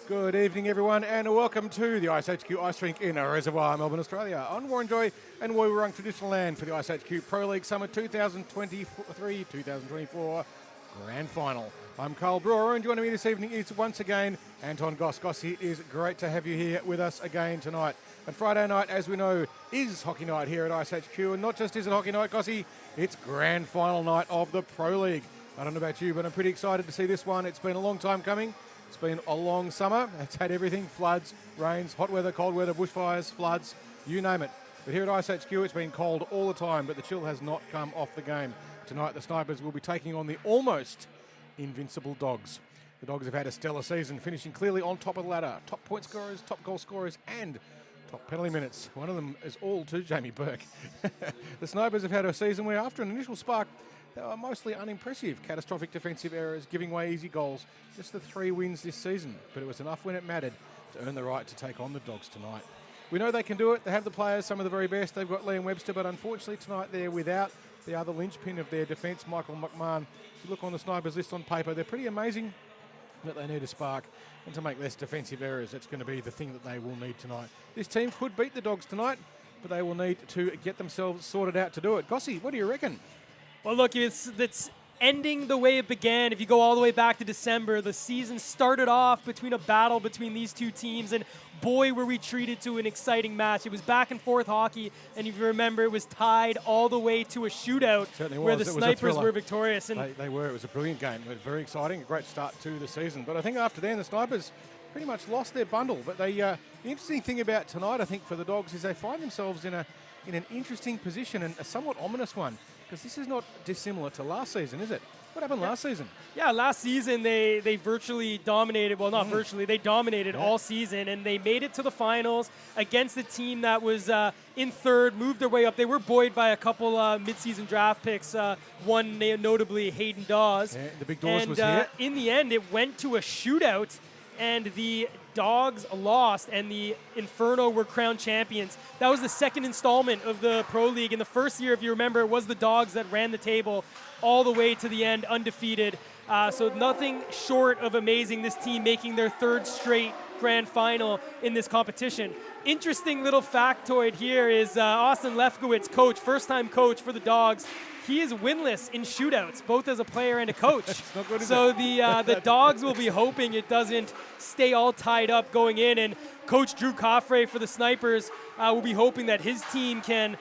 Good evening, everyone, and welcome to the iceHQ Ice Rink in a Reservoir, Melbourne, Australia, on Warranjoy and Woiwurrung traditional land for the iceHQ Pro League Summer 2023-2024 Grand Final. I'm Carl Brewer, and joining me this evening is once again Anton Goss. Gossy, it is great to have you here with us again tonight. And Friday night, as we know, is hockey night here at iceHQ, and not just is it hockey night, Gossy, it's Grand Final night of the Pro League. I don't know about you, but I'm pretty excited to see this one. It's been a long time coming. It's been a long summer. It's had everything: floods, rains, hot weather, cold weather, bushfires, floods, you name it. But here at iceHQ, it's been cold all the time, but the chill has not come off the game. Tonight, the Snipers will be taking on the almost invincible Dogs. The Dogs have had a stellar season, finishing clearly on top of the ladder. Top point scorers, top goal scorers, and top penalty minutes. One of them is all to Jamie Burke. The Snipers have had a season where, after an initial spark, they were mostly unimpressive. Catastrophic defensive errors, giving away easy goals. Just the 3 wins this season, but it was enough when it mattered to earn the right to take on the Dogs tonight. We know they can do it. They have the players, some of the very best. They've got Liam Webster, but unfortunately tonight they're without the other linchpin of their defence, Michael McMahon. If you look on the Snipers list on paper, they're pretty amazing, but they need a spark. And to make less defensive errors, that's going to be the thing that they will need tonight. This team could beat the Dogs tonight, but they will need to get themselves sorted out to do it. Gossy, what do you reckon? Well, look, it's ending the way it began. If you go all the way back to December, the season started off between a battle between these two teams, and boy, were we treated to an exciting match. It was back and forth hockey, and if you remember, it was tied all the way to a shootout where the Snipers were victorious. And they were. It was a brilliant game. It was very exciting, a great start to the season. But I think after then, the Snipers pretty much lost their bundle. But the interesting thing about tonight, I think, for the Dogs is they find themselves in an interesting position, and a somewhat ominous one, because this is not dissimilar to last season, is it? What happened last season? Yeah, last season they virtually dominated. Well, not virtually. They dominated all season, and they made it to the finals against a team that was in third, moved their way up. They were buoyed by a couple mid-season draft picks, one notably Hayden Dawes. Yeah, the big Dawes was here. In the end, it went to a shootout, and the Dogs lost, and the Inferno were crowned champions. That was the second installment of the Pro League. In the first year, if you remember, it was the Dogs that ran the table all the way to the end, undefeated. So nothing short of amazing, this team making their third straight grand final in this competition. Interesting little factoid here is Austin Lefkowitz, coach, first-time coach for the Dogs. He is winless in shootouts, both as a player and a coach. So the Dogs will be hoping it doesn't stay all tied up going in. And Coach Drew Coffray for the Snipers will be hoping that his team can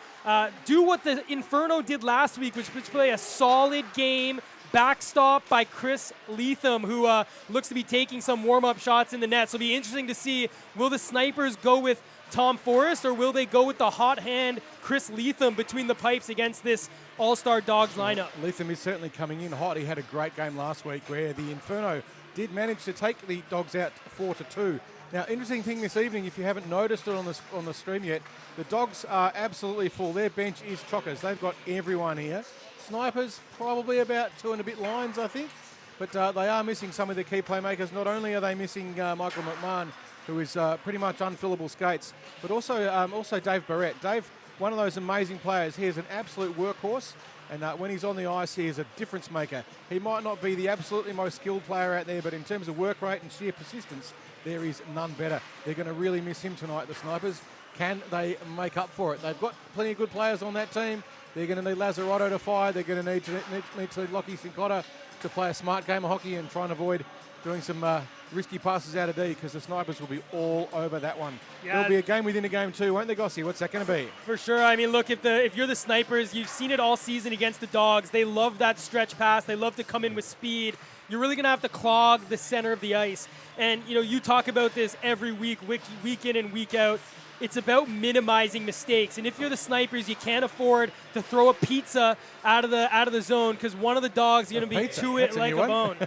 do what the Inferno did last week, which play a solid game, backstop by Chris Leatham, who looks to be taking some warm-up shots in the net. So it'll be interesting to see, will the Snipers go with Tom Forrest, or will they go with the hot hand Chris Leatham between the pipes against this all-star Dogs lineup? Leatham is certainly coming in hot. He had a great game last week where the Inferno did manage to take the Dogs out 4-2. Now, interesting thing this evening, if you haven't noticed it on the stream yet, the Dogs are absolutely full. Their bench is chockers. They've got everyone here. Snipers, probably about 2 and a bit lines, I think. But they are missing some of their key playmakers. Not only are they missing Michael McMahon, who is pretty much unfillable skates, but also Dave Barrett. Dave, one of those amazing players. He is an absolute workhorse, and when he's on the ice, he is a difference maker. He might not be the absolutely most skilled player out there, but in terms of work rate and sheer persistence, there is none better. They're going to really miss him tonight, the Snipers. Can they make up for it? They've got plenty of good players on that team. They're going to need Lazzarotto to fire. They're going to need Lockie Sincotta to play a smart game of hockey and try and avoid doing some risky passes out of D, because the Snipers will be all over that one. Yeah. There'll be a game within a game too, won't there, Gossy? What's that going to be? For sure. I mean, look, if you're the Snipers, you've seen it all season against the Dogs. They love that stretch pass. They love to come in with speed. You're really going to have to clog the center of the ice. And, you talk about this every week in and week out. It's about minimizing mistakes. And if you're the Snipers, you can't afford to throw a pizza out of the zone, because one of the Dogs is going to be to it like a bone.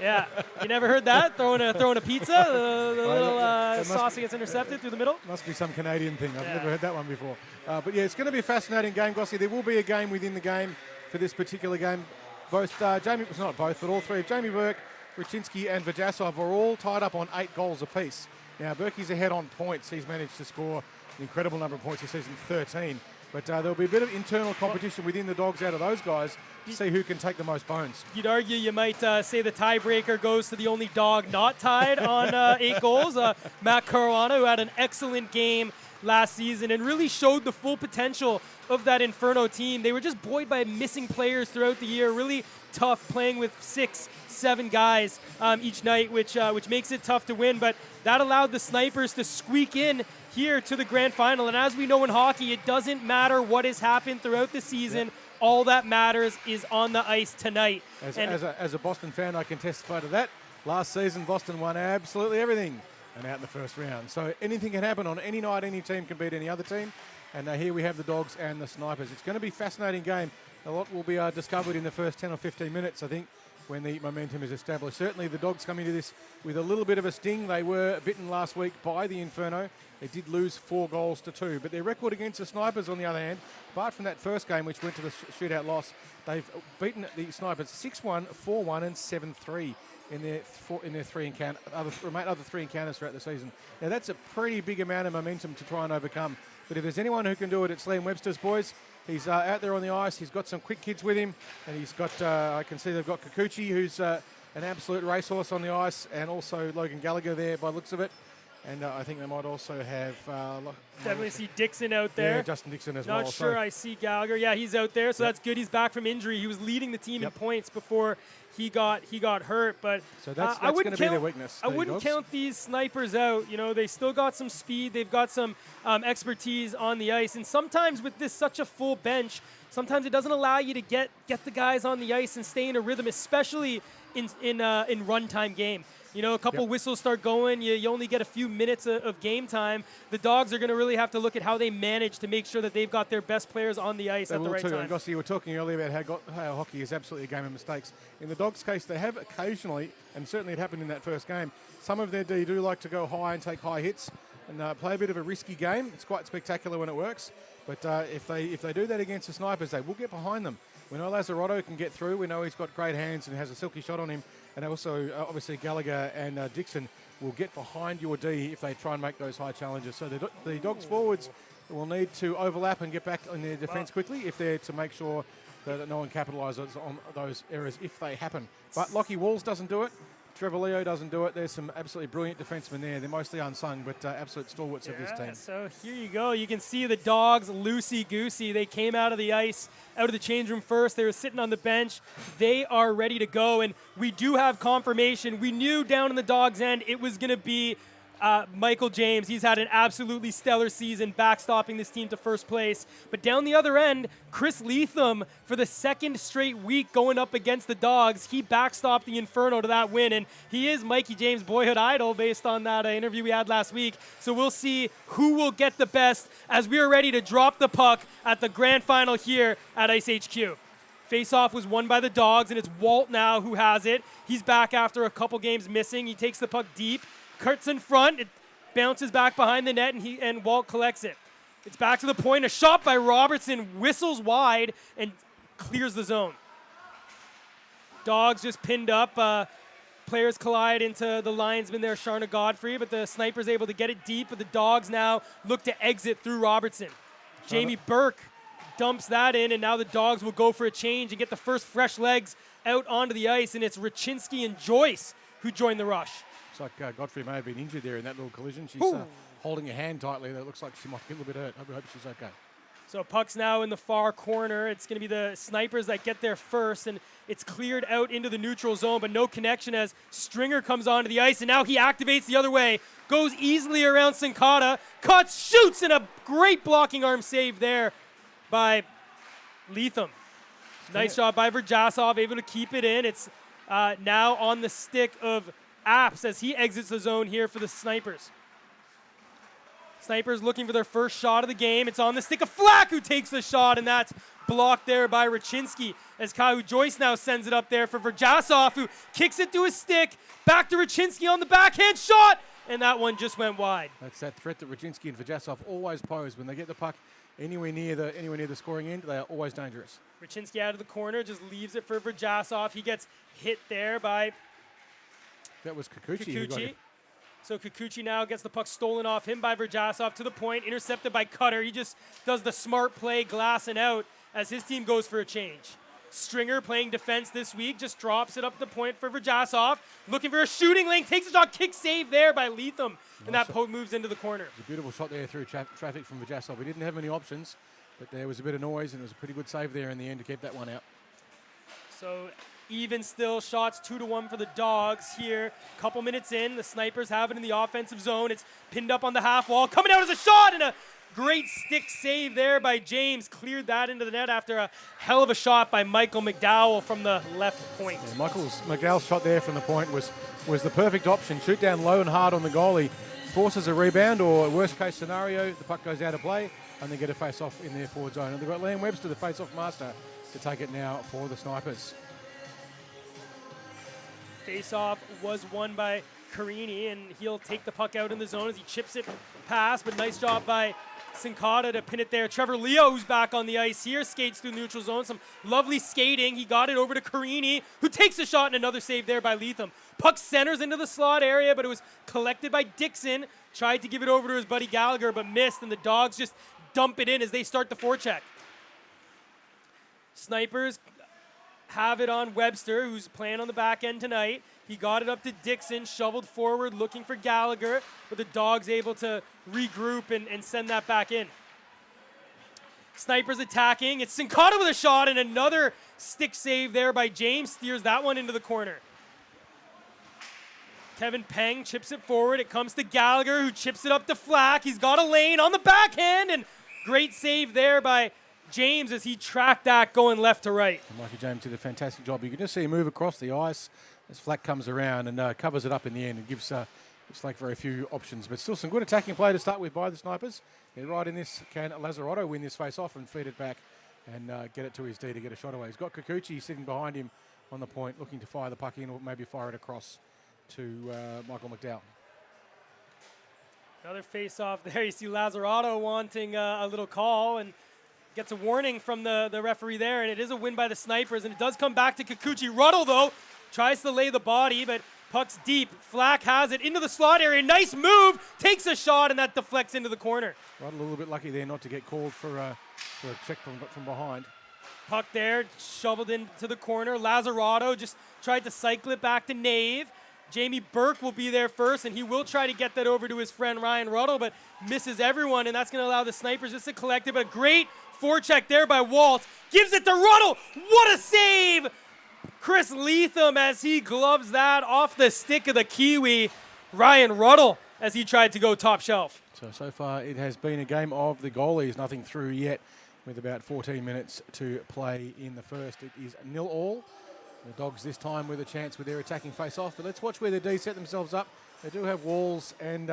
Yeah. You never heard that? Throwing a pizza? The little sauce gets intercepted through the middle? Must be some Canadian thing. I've never heard that one before. But yeah, it's going to be a fascinating game, Gossy. There will be a game within the game for this particular game. All three of Jamie Burke, Rachinski and Vajasov are all tied up on 8 goals apiece. Now, Berkey's ahead on points. He's managed to score an incredible number of points this season, 13. But there'll be a bit of internal competition within the Dogs out of those guys to see who can take the most bones. You'd argue you might say the tiebreaker goes to the only dog not tied on 8 goals, Matt Caruana, who had an excellent game last season and really showed the full potential of that Inferno team. They were just buoyed by missing players throughout the year, really tough playing with 6, 7 guys each night, which makes it tough to win. But that allowed the Snipers to squeak in here to the grand final. And as we know in hockey, it doesn't matter what has happened throughout the season. Yep. All that matters is on the ice tonight. As a Boston fan, I can testify to that. Last season, Boston won absolutely everything and out in the first round. So anything can happen on any night. Any team can beat any other team. And here we have the Dogs and the Snipers. It's going to be a fascinating game. A lot will be discovered in the first 10 or 15 minutes, I think, when the momentum is established. Certainly the Dogs come into this with a little bit of a sting. They were bitten last week by the Inferno. They did lose 4 goals to 2. But their record against the Snipers, on the other hand, apart from that first game, which went to the shootout loss, they've beaten the Snipers 6-1, 4-1 and 7-3 in their 3 other 3 encounters throughout the season. Now that's a pretty big amount of momentum to try and overcome. But if there's anyone who can do it, it's Liam Webster's boys. He's out there on the ice. He's got some quick kids with him. And he's got, I can see they've got Kikuchi, who's an absolute racehorse on the ice, and also Logan Gallagher there by the looks of it. And I think they might also have... definitely see Dixon out there. Yeah, Justin Dixon as well. Not sure I see Gallagher. Yeah, he's out there, so that's good. He's back from injury. He was leading the team in points before he got hurt. But so that's going to be their weakness. I wouldn't count these Snipers out. You know, they still got some speed. They've got some expertise on the ice. And sometimes with this such a full bench, sometimes it doesn't allow you to get the guys on the ice and stay in a rhythm, especially in runtime game. You know, a couple whistles start going, you only get a few minutes of game time. The Dogs are going to really have to look at how they manage to make sure that they've got their best players on the ice at the right time. And Gossi, you were talking earlier about how hockey is absolutely a game of mistakes. In the Dogs' case, they have occasionally, and certainly it happened in that first game, some of their D do like to go high and take high hits and play a bit of a risky game. It's quite spectacular when it works. But if they do that against the Snipers, they will get behind them. We know Lazzarotto can get through. We know he's got great hands and has a silky shot on him. And also, obviously, Gallagher and Dixon will get behind your D if they try and make those high challenges. So the Dogs forwards will need to overlap and get back in their defence quickly if they're to make sure that no one capitalises on those errors if they happen. But Lockie Walls doesn't do it. Trevor Leo doesn't do it. There's some absolutely brilliant defensemen there. They're mostly unsung, but absolute stalwarts of this team. So here you go. You can see the Dogs loosey-goosey. They came out of the ice, out of the change room first. They were sitting on the bench. They are ready to go, and we do have confirmation. We knew down in the Dogs' end it was going to be Michael James. He's had an absolutely stellar season backstopping this team to first place. But down the other end, Chris Leatham, for the second straight week going up against the Dogs, he backstopped the Inferno to that win. And he is Mikey James' boyhood idol based on that interview we had last week. So we'll see who will get the best as we are ready to drop the puck at the grand final here at iceHQ. Face-off was won by the Dogs, and it's Walt now who has it. He's back after a couple games missing. He takes the puck deep. Kurt's in front. It bounces back behind the net, and Walt collects it. It's back to the point. A shot by Robertson whistles wide and clears the zone. Dogs just pinned up. Players collide into the linesman there, Sharna Godfrey, but the Sniper's able to get it deep, but the Dogs now look to exit through Robertson. Jamie Burke dumps that in, and now the Dogs will go for a change and get the first fresh legs out onto the ice, and it's Rachinsky and Joyce who join the rush. Looks like Godfrey may have been injured there in that little collision. She's holding her hand tightly. That looks like she might be a little bit hurt. I hope she's okay. So puck's now in the far corner. It's going to be the Snipers that get there first, and it's cleared out into the neutral zone, but no connection as Stringer comes onto the ice, and now he activates the other way, goes easily around Sincata, cuts, shoots, and a great blocking arm save there by Leatham. Nice job by Verjasov, able to keep it in. It's now on the stick of Apps as he exits the zone here for the Snipers. Snipers looking for their first shot of the game. It's on the stick of Flack, who takes the shot, and that's blocked there by Rachinsky as Kyle Joyce now sends it up there for Verjasov, who kicks it to his stick. Back to Rachinsky on the backhand shot, and that one just went wide. That's that threat that Rachinsky and Verjasov always pose. When they get the puck anywhere near the scoring end, they are always dangerous. Rachinsky out of the corner, just leaves it for Verjasov. He gets hit there by... That was Kikuchi. So Kikuchi now gets the puck stolen off him by Verjasov to the point, intercepted by Cutter. He just does the smart play, glassing out as his team goes for a change. Stringer playing defense this week, just drops it up the point for Verjasov. Looking for a shooting lane, takes a shot, kick save there by Leatham. And that poke moves into the corner. It's a beautiful shot there through traffic from Verjasov. We didn't have many options, but there was a bit of noise and it was a pretty good save there in the end to keep that one out. So even still, shots 2-1 for the Dogs here. Couple minutes in, the Snipers have it in the offensive zone. It's pinned up on the half wall. Coming out as a shot, and a great stick save there by James. Cleared that into the net after a hell of a shot by Michael McDowell from the left point. Yeah, McDowell's shot there from the point was the perfect option. Shoot down low and hard on the goalie. Forces a rebound, or worst case scenario, the puck goes out of play and they get a face off in their forward zone. And they've got Liam Webster, the face off master, to take it now for the Snipers. Face-off was won by Carini, and he'll take the puck out in the zone as he chips it past, but nice job by Sincata to pin it there. Trevor Leo, who's back on the ice here, skates through the neutral zone. Some lovely skating. He got it over to Carini, who takes a shot, and another save there by Leatham. Puck centers into the slot area, but it was collected by Dixon. Tried to give it over to his buddy Gallagher, but missed, and the Dogs just dump it in as they start the forecheck. Snipers have it on Webster, who's playing on the back end tonight. He got it up to Dixon, shoveled forward, looking for Gallagher, but the Dogs able to regroup and send that back in. Snipers attacking. It's Sincata with a shot, and another stick save there by James. Steers that one into the corner. Kevin Peng chips it forward. It comes to Gallagher, who chips it up to Flack. He's got a lane on the backhand, and great save there by James as he tracked that going left to right. And Mikey James did a fantastic job. You can just see him move across the ice as Flack comes around and covers it up in the end and gives Flack very few options. But still some good attacking play to start with by the Snipers. Yeah, right in this, can Lazzarotto win this face-off and feed it back and get it to his D to get a shot away. He's got Kikuchi sitting behind him on the point, looking to fire the puck in or maybe fire it across to Michael McDowell. Another face-off there. You see Lazzarotto wanting a little call and gets a warning from the referee there, and it is a win by the Snipers, and it does come back to Kikuchi. Ruddle, though, tries to lay the body, but puck's deep. Flack has it into the slot area. Nice move, takes a shot, and that deflects into the corner. Ruddle a little bit lucky there not to get called for a check from behind. Puck there, shoveled into the corner. Lazzarotto just tried to cycle it back to Nave. Jamie Burke will be there first, and he will try to get that over to his friend Ryan Ruddle, but misses everyone, and that's going to allow the Snipers just to collect it. But a great forecheck there by Walt. Gives it to Ruddle. What a save! Chris Leatham as he gloves that off the stick of the Kiwi. Ryan Ruddle as he tried to go top shelf. So far it has been a game of the goalies. Nothing through yet with about 14 minutes to play in the first. It is 0-0. The Dogs this time with a chance with their attacking face-off. But let's watch where the D set themselves up. They do have Walls and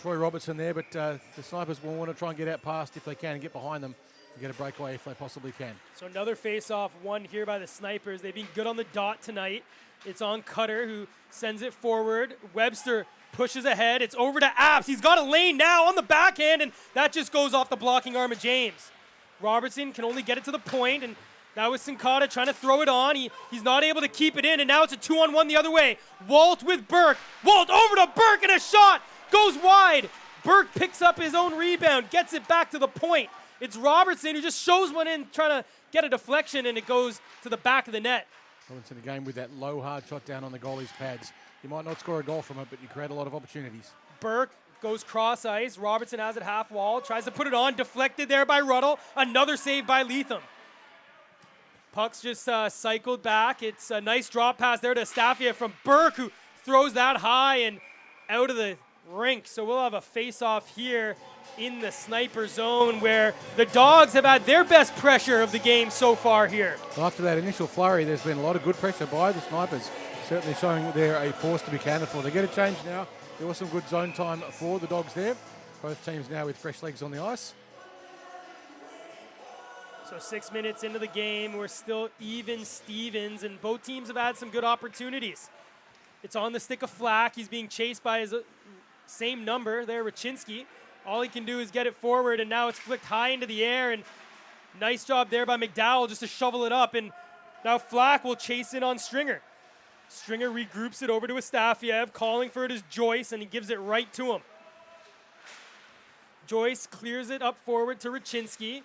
Troy Robertson there, but the Snipers will want to try and get out past if they can and get behind them and get a breakaway if they possibly can. So another face-off won here by the Snipers. They've been good on the dot tonight. It's on Cutter, who sends it forward. Webster pushes ahead. It's over to Apps. He's got a lane now on the backhand, and that just goes off the blocking arm of James. Robertson can only get it to the point, and that was Sincata trying to throw it on. He's not able to keep it in, and now it's a 2-on-1 the other way. Walt with Burke. Walt over to Burke, and a shot goes wide. Burke picks up his own rebound, gets it back to the point. It's Robertson who just shows one in, trying to get a deflection, and it goes to the back of the net. Robertson again with that low, hard shot down on the goalie's pads. You might not score a goal from it, but you create a lot of opportunities. Burke goes cross ice. Robertson has it half wall, tries to put it on, deflected there by Ruddle. Another save by Leatham. Puck's just cycled back. It's a nice drop pass there to Staffia from Burke, who throws that high and out of the rink. So we'll have a face-off here in the Sniper zone where the Dogs have had their best pressure of the game so far here. Well, after that initial flurry, there's been a lot of good pressure by the Snipers, certainly showing that they're a force to be counted for. They get a change now. There was some good zone time for the Dogs there. Both teams now with fresh legs on the ice. So 6 minutes into the game, we're still even Stevens, and both teams have had some good opportunities. It's on the stick of Flack. He's being chased by his same number there, Raczynski. All he can do is get it forward, and now it's flicked high into the air, and nice job there by McDowell just to shovel it up, and now Flack will chase in on Stringer. Stringer regroups it over to Astafiev. Calling for it is Joyce, and he gives it right to him. Joyce clears it up forward to Rachinsky.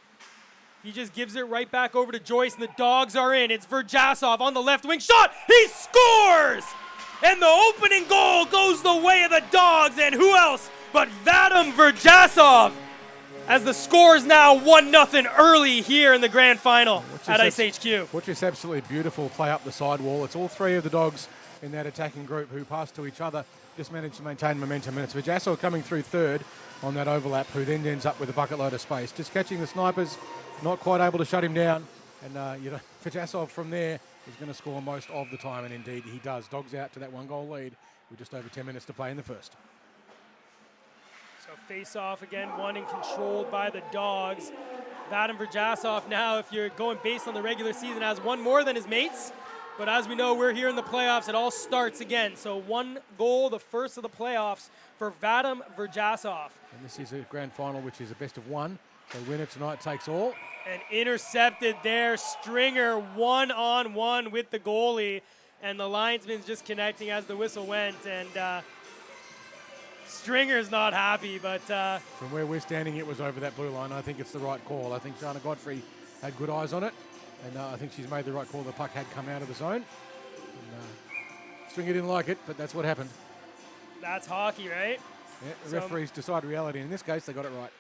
He just gives it right back over to Joyce, and the Dogs are in. It's Verjasov on the left wing. Shot! He scores! And the opening goal goes the way of the Dogs, and who else but Vadim Verjasov, as the score is now 1-0 early here in the grand final at iceHQ. Which is absolutely beautiful play up the side wall. It's all three of the Dogs in that attacking group who pass to each other, just managed to maintain momentum. And it's Verjasov coming through third on that overlap, who then ends up with a bucket load of space. Just catching the snipers, not quite able to shut him down. And Verjasov from there is going to score most of the time, and indeed he does. Dogs out to that 1-goal lead with just over 10 minutes to play in the first. So face off again, won and controlled by the Dogs. Vadim Verjasov now, if you're going based on the regular season, has one more than his mates. But as we know, we're here in the playoffs. It all starts again. So 1 goal, the first of the playoffs for Vadim Verjasov. And this is a grand final, which is a best of 1. So winner tonight takes all. And intercepted there. Stringer 1-on-1 with the goalie. And the linesman's just connecting as the whistle went. And Stringer's not happy, but from where we're standing, it was over that blue line. I think it's the right call. I think Shana Godfrey had good eyes on it, and I think she's made the right call. The puck had come out of the zone. And, Stringer didn't like it, but that's what happened. That's hockey, right? Yeah, the referees decide reality. In this case, they got it right.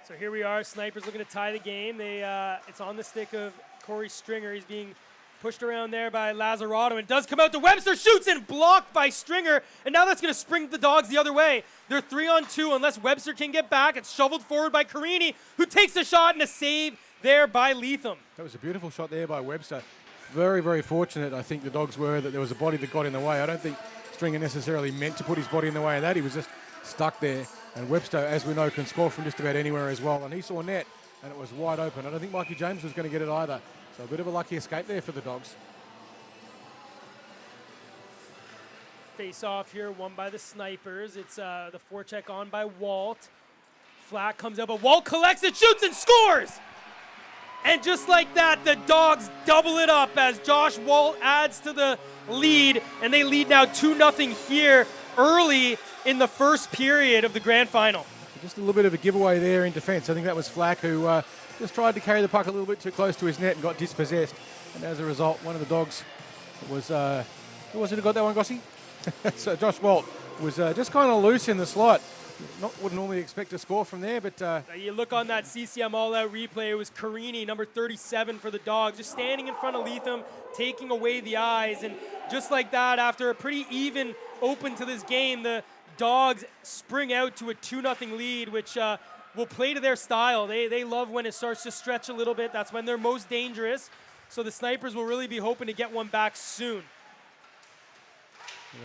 So here we are. Snipers looking to tie the game. It's on the stick of Corey Stringer. He's being pushed around there by Lazzarato, and does come out to Webster, shoots and blocked by Stringer, and now that's going to spring the Dogs the other way. They're 3-on-2 unless Webster can get back. It's shoveled forward by Carini, who takes a shot, and a save there by Leatham. That was a beautiful shot there by Webster. Very, very fortunate, I think the Dogs were, that there was a body that got in the way. I don't think Stringer necessarily meant to put his body in the way of that. He was just stuck there, and Webster, as we know, can score from just about anywhere as well, and he saw net, and it was wide open. I don't think Mikey James was going to get it either. So a bit of a lucky escape there for the Dogs. Face off here, won by the Snipers. It's the forecheck on by Walt. Flat comes out, but Walt collects it, shoots and scores! And just like that, the Dogs double it up as Josh Walt adds to the lead, and they lead now 2-0 here early in the first period of the grand final. Just a little bit of a giveaway there in defence. I think that was Flack who just tried to carry the puck a little bit too close to his net and got dispossessed. And as a result, one of the Dogs was, who was it who got that one, Gossie? So Josh Walt was just kind of loose in the slot. Wouldn't normally expect to score from there, but... you look on that CCM all-out replay, it was Carini, number 37 for the Dogs, just standing in front of Leatham, taking away the eyes. And just like that, after a pretty even open to this game, the Dogs spring out to a 2-0 lead, which will play to their style. They love when it starts to stretch a little bit. That's when they're most dangerous. So the Snipers will really be hoping to get one back soon.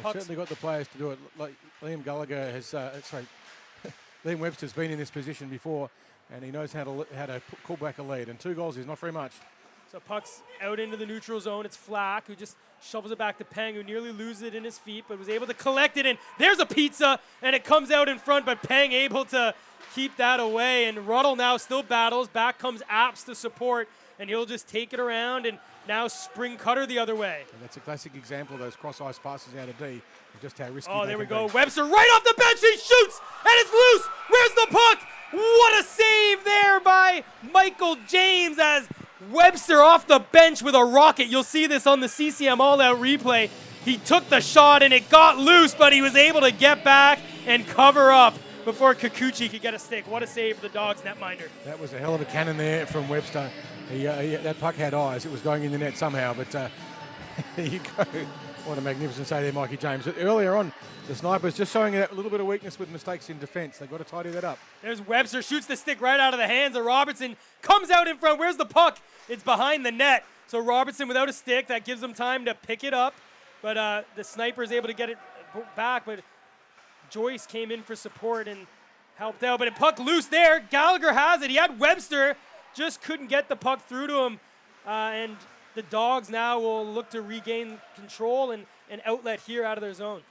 Yeah, certainly got the players to do it. Like Liam Gallagher has, Liam Webster's been in this position before, and he knows how to call back a lead. And 2 goals is not very much. So puck's out into the neutral zone. It's Flack, who just shovels it back to Peng, who nearly loses it in his feet, but was able to collect it. And there's a pizza, and it comes out in front, but Peng able to keep that away. And Ruddle now still battles. Back comes Apps to support, and he'll just take it around and now spring Cutter the other way. And that's a classic example of those cross-ice passes out of D, and just how risky Oh, there we go. be. Webster right off the bench. He shoots, and it's loose. Where's the puck? What a save there by Michael James as Webster off the bench with a rocket. You'll see this on the CCM all-out replay. He took the shot, and it got loose, but he was able to get back and cover up before Kikuchi could get a stick. What a save for the Dogs netminder. That was a hell of a cannon there from Webster. That puck had eyes. It was going in the net somehow, but there you go. What a magnificent save there, Mikey James. Earlier on, the Snipers just showing a little bit of weakness with mistakes in defence. They've got to tidy that up. There's Webster, shoots the stick right out of the hands of Robertson. Comes out in front. Where's the puck? It's behind the net. So Robertson without a stick. That gives him time to pick it up. But the Sniper's able to get it back. But Joyce came in for support and helped out. But a puck loose there. Gallagher has it. He had Webster. Just couldn't get the puck through to him. And the Dogs now will look to regain control and an outlet here out of their zone.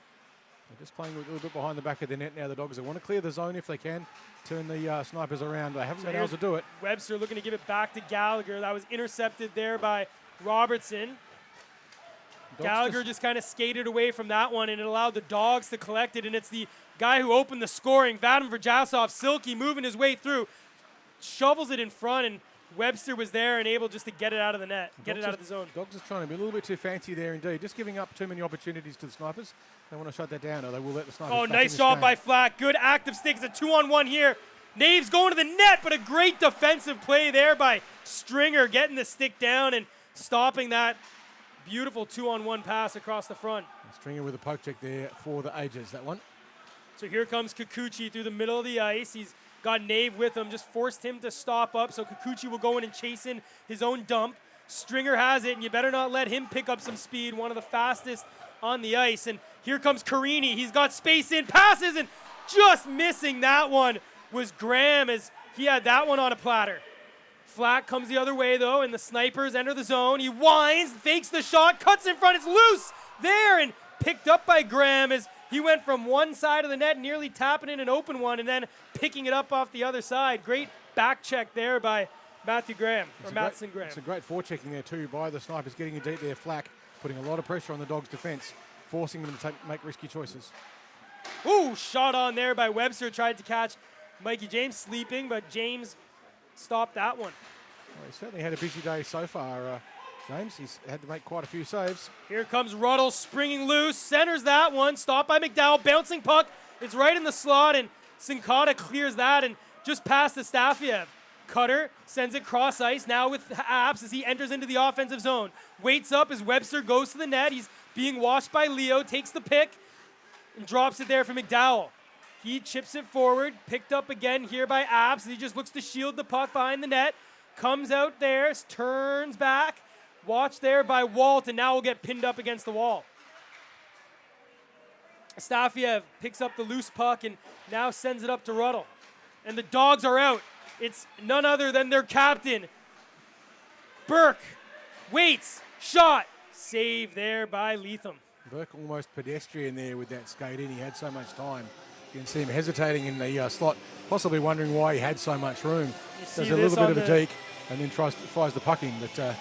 They're just playing a little bit behind the back of the net now, the Dogs. They want to clear the zone if they can, turn the Snipers around. They haven't been able to do it. Webster looking to give it back to Gallagher. That was intercepted there by Robertson. Gallagher just kind of skated away from that one, and it allowed the Dogs to collect it, and it's the guy who opened the scoring, Vadim Verjasov, silky, moving his way through, shovels it in front, and Webster was there and able just to get it out of the net, get it out of the zone. Dogs is trying to be a little bit too fancy there indeed, just giving up too many opportunities to the Snipers. They want to shut that down, or they will let the Snipers Oh, back nice in job this by game. Flack. Good active stick. It's a 2-on-1 here. Nave's going to the net, but a great defensive play there by Stringer, getting the stick down and stopping that beautiful 2-on-1 pass across the front. Stringer with a poke check there for the ages, that one. So here comes Kikuchi through the middle of the ice. He's got Nave with him, just forced him to stop up, so Kikuchi will go in and chase in his own dump. Stringer has it, and you better not let him pick up some speed, one of the fastest on the ice. And here comes Carini. He's got space in, passes, and just missing that one was Graham, as he had that one on a platter. Flack comes the other way, though, and the Snipers enter the zone. He winds, fakes the shot, cuts in front. It's loose there and picked up by Graham as he went from one side of the net, nearly tapping in an open one, and then picking it up off the other side. Great back check there by Matthew Graham, Matson Graham. It's a great forechecking there, too, by the Snipers, getting it deep there. Flack putting a lot of pressure on the Dogs' defense, forcing them to make risky choices. Ooh, shot on there by Webster. Tried to catch Mikey James sleeping, but James stopped that one. Well, he certainly had a busy day so far, James. He's had to make quite a few saves. Here comes Ruddle springing loose, centers that one, stopped by McDowell, bouncing puck. It's right in the slot, and Sinkata clears that and just past Astafiev. Cutter sends it cross ice now with Apps as he enters into the offensive zone. Waits up as Webster goes to the net. He's being watched by Leo, takes the pick, and drops it there for McDowell. He chips it forward, picked up again here by Apps. He just looks to shield the puck behind the net. Comes out there, turns back. Watched there by Walt, and now will get pinned up against the wall. Astafiev picks up the loose puck and now sends it up to Ruddle. And the Dogs are out. It's none other than their captain. Burke waits, shot, save there by Leatham. Burke almost pedestrian there with that skate in. He had so much time. You can see him hesitating in the slot, possibly wondering why he had so much room. Does a little bit of a deke and then fires the puck in. But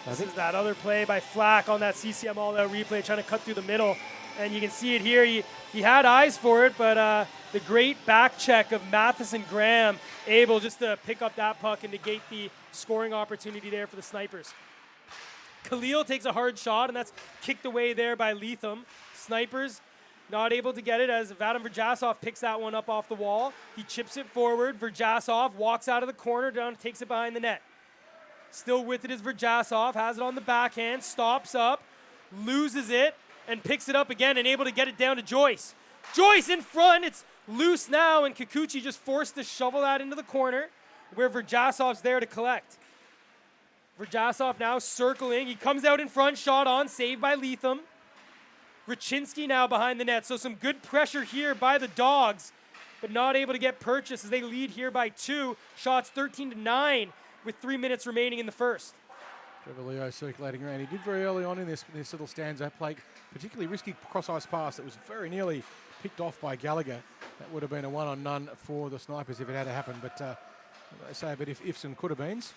this is that other play by Flack on that CCM all-out replay, trying to cut through the middle. And you can see it here. He had eyes for it, but the great back check of Matheson Graham, able just to pick up that puck and negate the scoring opportunity there for the Snipers. Khalil takes a hard shot, and that's kicked away there by Leatham. Snipers not able to get it as Vadim Verjasov picks that one up off the wall. He chips it forward. Verjasov walks out of the corner, down, takes it behind the net. Still with it is Verjasov, has it on the backhand, stops up, loses it, and picks it up again and able to get it down to Joyce. Joyce in front, it's loose now, and Kikuchi just forced to shovel that into the corner where Verjasov's there to collect. Verjasov now circling, he comes out in front, shot on, saved by Leatham. Rachinsky now behind the net, so some good pressure here by the Dogs, but not able to get purchase as they lead here by 2. Shots 13-9 with 3 minutes remaining in the first. Trevor Leo circulating around. He did very early on in this little stanza, played particularly risky cross-ice pass that was very nearly picked off by Gallagher. That would have been a one-on-none for the Snipers if it had happened, but I say a bit ifs and could-have-beens.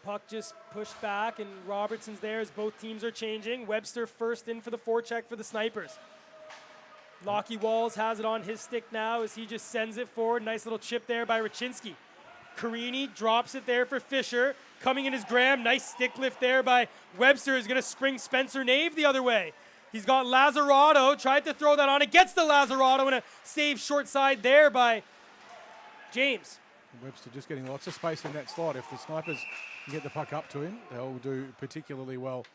Puck just pushed back, and Robertson's there as both teams are changing. Webster first in for the forecheck for the Snipers. Lockie Walls has it on his stick now as he just sends it forward. Nice little chip there by Rachinsky. Carini drops it there for Fisher. Coming in is Graham. Nice stick lift there by Webster. Is going to spring Spencer Nave the other way. He's got Lazzarato. Tried to throw that on. It gets to Lazzarato, and a save short side there by James. Webster just getting lots of space in that slot. If the Snipers can get the puck up to him, they'll do particularly well.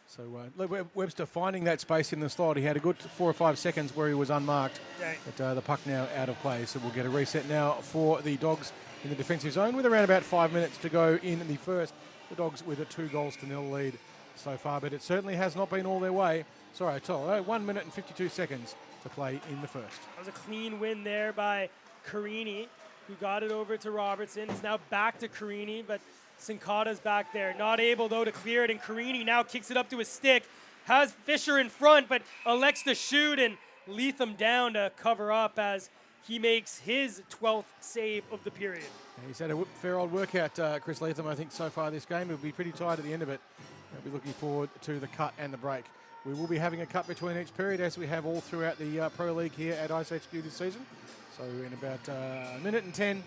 So Webster finding that space in the slot. He had a good 4 or 5 seconds where he was unmarked. But the puck now out of play. So we'll get a reset now for the Dogs in the defensive zone with around about 5 minutes to go in the first. The Dogs with a 2-0 lead so far, but it certainly has not been all their way. Sorry, I told you, 1 minute and 52 seconds to play in the first. That was a clean win there by Carini, who got it over to Robertson. He's now back to Carini, but Sinkata's back there. Not able, though, to clear it, and Carini now kicks it up to his stick. Has Fisher in front, but elects to shoot, and Leatham down to cover up as he makes his 12th save of the period. He's had a fair old workout, Chris Leatham, I think, so far this game. He'll be pretty tired at the end of it. They'll be looking forward to the cut and the break. We will be having a cut between each period, as we have all throughout the Pro League here at iceHQ this season. So in about a minute and 10,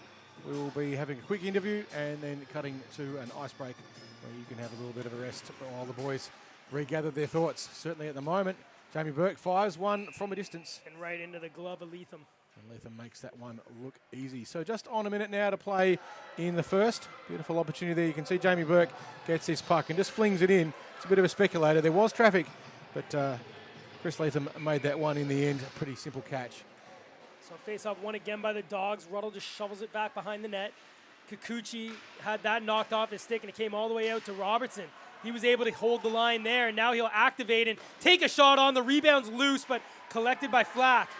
we will be having a quick interview and then cutting to an ice break where you can have a little bit of a rest while the boys regather their thoughts. Certainly at the moment, Jamie Burke fires one from a distance. And right into the glove of Leatham. And Leatham makes that one look easy. So just on a minute now to play in the first. Beautiful opportunity there. You can see Jamie Burke gets this puck and just flings it in. It's a bit of a speculator. There was traffic, but Chris Leatham made that one in the end. A pretty simple catch. So face-off won again by the Dogs. Ruddle just shovels it back behind the net. Kikuchi had that knocked off his stick, and it came all the way out to Robertson. He was able to hold the line there, and now he'll activate and take a shot on. The rebound's loose, but collected by Flack.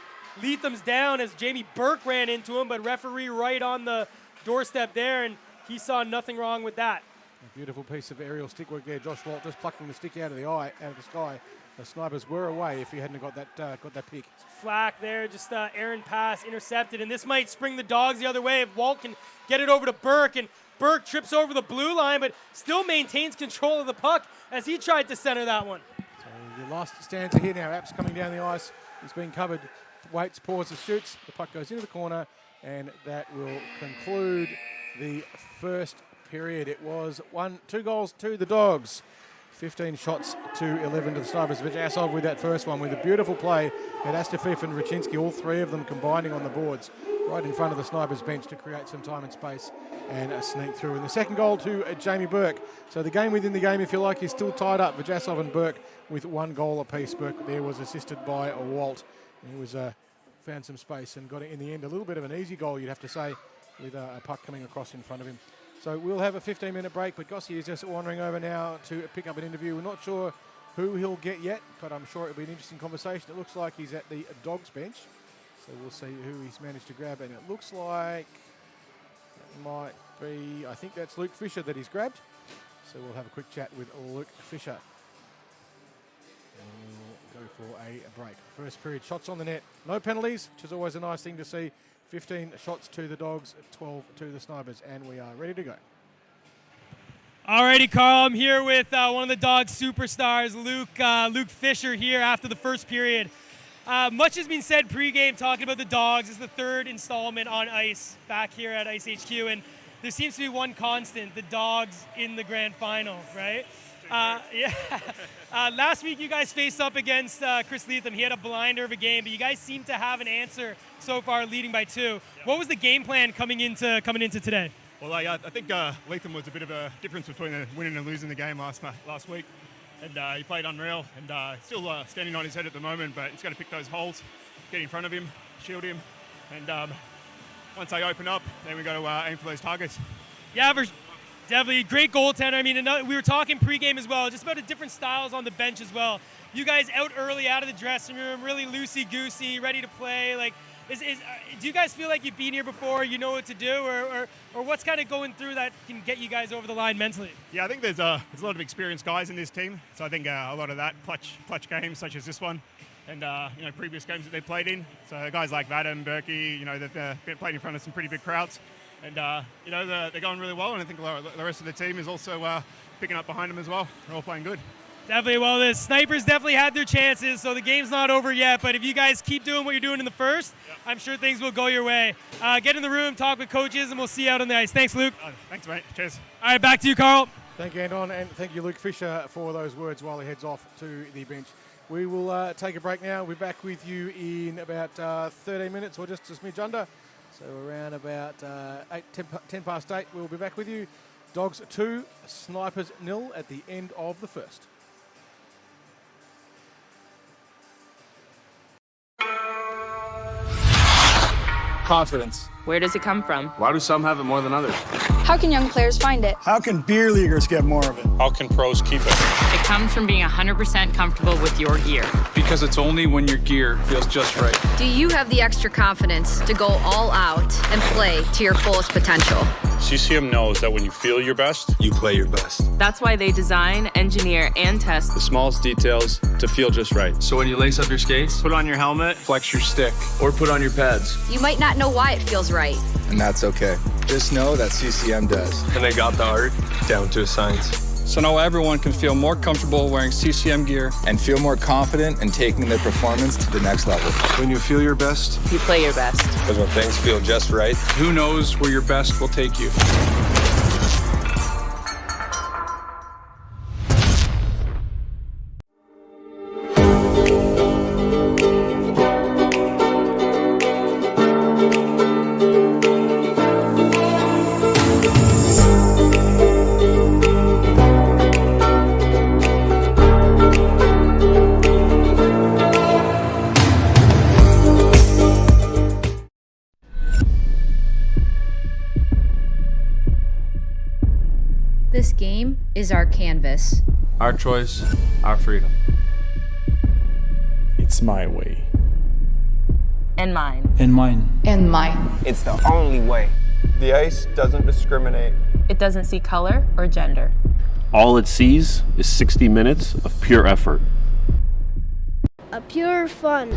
Letham's down as Jamie Burke ran into him, but referee right on the doorstep there, and he saw nothing wrong with that. A beautiful piece of aerial stick work there. Josh Walt just plucking the stick out of the sky. The snipers were away if he hadn't got that pick. Flack there, just errant pass, intercepted, and this might spring the Dogs the other way if Walt can get it over to Burke, and Burke trips over the blue line, but still maintains control of the puck as he tried to center that one. So the last stanza here now. Apps coming down the ice. He's being covered. Waits, pauses, shoots. The puck goes into the corner, and that will conclude the first period. It was 2 goals to the Dogs. 15 shots to 11 to the Snipers. Vajasov with that first one with a beautiful play. Had Astafiev and Raczynski, all three of them combining on the boards right in front of the Snipers bench to create some time and space and a sneak through. And the second goal to Jamie Burke. So the game within the game, if you like, is still tied up. Vajasov and Burke with 1 goal apiece. Burke there was assisted by Walt. He was found some space and got it in the end. A little bit of an easy goal, you'd have to say, with a puck coming across in front of him. So we'll have a 15-minute break, but Gossi is just wandering over now to pick up an interview. We're not sure who he'll get yet, but I'm sure it'll be an interesting conversation. It looks like he's at the Dogs bench, so we'll see who he's managed to grab. And it looks like it might be, I think that's Luke Fisher that he's grabbed. So we'll have a quick chat with Luke Fisher. And we'll go for a break. First period, shots on the net. No penalties, which is always a nice thing to see. 15 shots to the Dogs, 12 to the Snipers, and we are ready to go. Alrighty, Carl, I'm here with one of the Dogs superstars, Luke Fisher, here after the first period. Much has been said pregame talking about the Dogs. It's the third installment on ice back here at iceHQ, and there seems to be one constant, the Dogs in the grand final, right? Yeah. Last week you guys faced up against Chris Leatham. He had a blinder of a game, but you guys seem to have an answer so far, leading by 2. Yep. What was the game plan coming into today? Well, I think Leatham was a bit of a difference between winning and losing the game last week, and he played unreal, and still standing on his head at the moment, but he's got to pick those holes, get in front of him, shield him, and once they open up, then we've got to aim for those targets. Yeah, definitely great goaltender. I mean, we were talking pregame as well, just about the different styles on the bench as well. You guys out early, out of the dressing room, really loosey-goosey, ready to play. Like, do you guys feel like you've been here before, you know what to do, or what's kind of going through that can get you guys over the line mentally? Yeah, I think there's a lot of experienced guys in this team, so I think a lot of that clutch games such as this one, and previous games that they played in. So guys like Vadim, Berkey, they've played in front of some pretty big crowds. And, they're going really well, and I think the rest of the team is also picking up behind them as well. They're all playing good. Definitely. Well, the Snipers definitely had their chances, so the game's not over yet. But if you guys keep doing what you're doing in the first, yep, I'm sure things will go your way. Get in the room, talk with coaches, and we'll see you out on the ice. Thanks, Luke. Thanks, mate. Cheers. All right, back to you, Carl. Thank you, Anton, and thank you, Luke Fisher, for those words while he heads off to the bench. We will take a break now. We're back with you in about 13 minutes, or just a smidge under. So around about 10 past 8, we'll be back with you. Dogs 2, Snipers 0 at the end of the first. Confidence. Where does it come from? Why do some have it more than others? How can young players find it? How can beer leaguers get more of it? How can pros keep it? It comes from being 100% comfortable with your gear. Because it's only when your gear feels just right. Do you have the extra confidence to go all out and play to your fullest potential? CCM knows that when you feel your best, You play your best. That's why they design, engineer, and test the smallest details to feel just right. So when you lace up your skates, Put on your helmet, flex your stick, or put on your pads. You might not know why it feels right. And that's okay. Just know that CCM does. And they got the art down to a science. So now everyone can feel more comfortable wearing CCM gear and feel more confident in taking their performance to the next level. When you feel your best, You play your best. Because when things feel just right, Who knows where your best will take you? This game is our canvas. Our choice, our freedom. It's my way. And mine. And mine. And mine. It's the only way. the ice doesn't discriminate. It doesn't see color or gender. All it sees is 60 minutes of pure effort. A pure fun.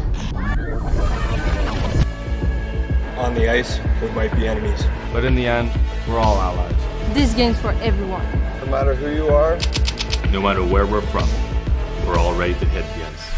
on the ice, we might be enemies. But in the end, we're all allies. This game's for everyone. No matter who you are, No matter where we're from, we're all ready to hit the ice.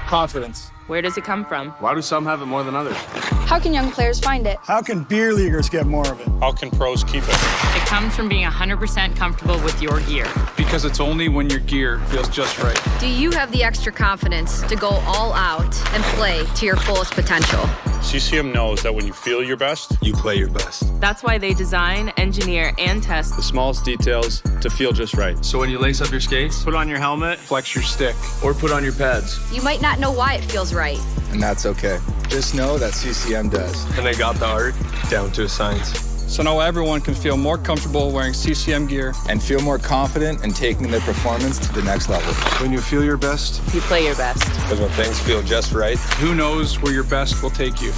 Confidence. Where does it come from? Why do some have it more than others? How can young players find it? How can beer leaguers get more of it? How can pros keep it? It comes from being 100% comfortable with your gear. Because it's only when your gear feels just right. Do you have the extra confidence to go all out and play to your fullest potential? CCM knows that when you feel your best, You play your best. That's why they design, engineer, and test the smallest details to feel just right. So when you lace up your skates, Put on your helmet. flex your stick, or put on your pads. You might not know why it feels right. And that's okay. Just know that CCM does. And they got the art down to a science. So now everyone can feel more comfortable wearing CCM gear And feel more confident in taking their performance to the next level. When you feel your best, You play your best. Because when things feel just right, Who knows where your best will take you?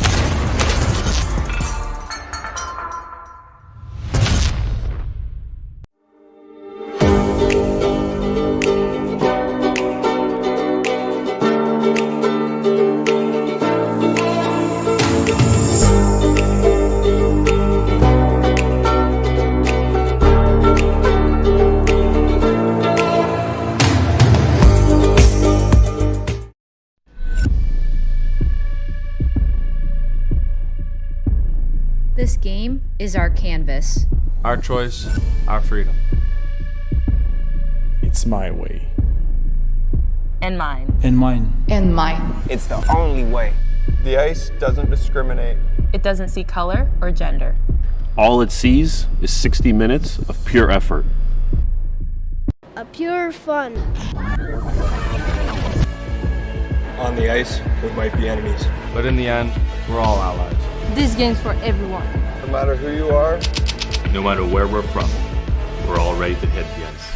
game is our canvas. Our choice, our freedom. It's my way. And mine. And mine. And mine. It's the only way. The ice doesn't discriminate. It doesn't see color or gender. All it sees is 60 minutes of pure effort. A pure fun. On the ice, we might be enemies. But in the end, we're all allies. This game's for everyone. No matter who you are, No matter where we're from, we're all ready to hit the ice.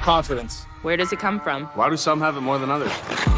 Confidence. Where does it come from? Why do some have it more than others?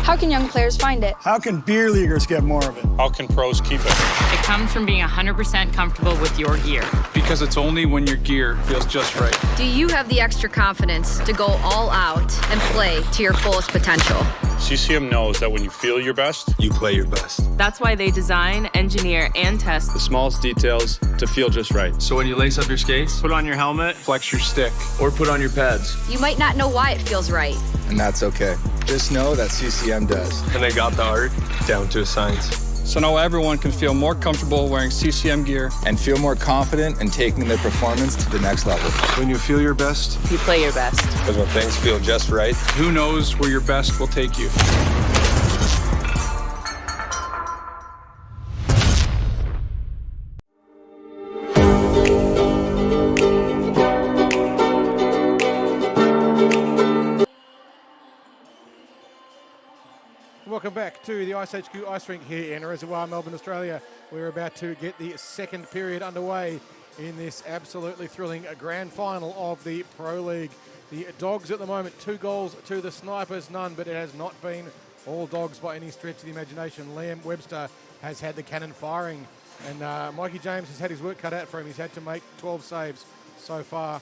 How can young players find it? How can beer leaguers get more of it? How can pros keep it? It comes from being 100% comfortable with your gear. Because it's only when your gear feels just right. Do you have the extra confidence to go all out and play to your fullest potential? CCM knows that when you feel your best, You play your best. That's why they design, engineer, and test the smallest details to feel just right. So when you lace up your skates, put on your helmet, flex your stick, or put on your pads. You might not know why it feels right. And that's okay. Just know that CCM does. and they got the art down to a science. So now everyone can feel more comfortable wearing CCM gear And feel more confident in taking their performance to the next level. When you feel your best, you play your best. because when things feel just right, Who knows where your best will take you? Welcome back to the iceHQ ice rink here in Reservoir, Melbourne, Australia. We're about to get the second period underway in this absolutely thrilling grand final of the Pro League. The Dogs at the moment, 2 goals to the Snipers, none, but it has not been all Dogs by any stretch of the imagination. Liam Webster has had the cannon firing, and Mikey James has had his work cut out for him. He's had to make 12 saves so far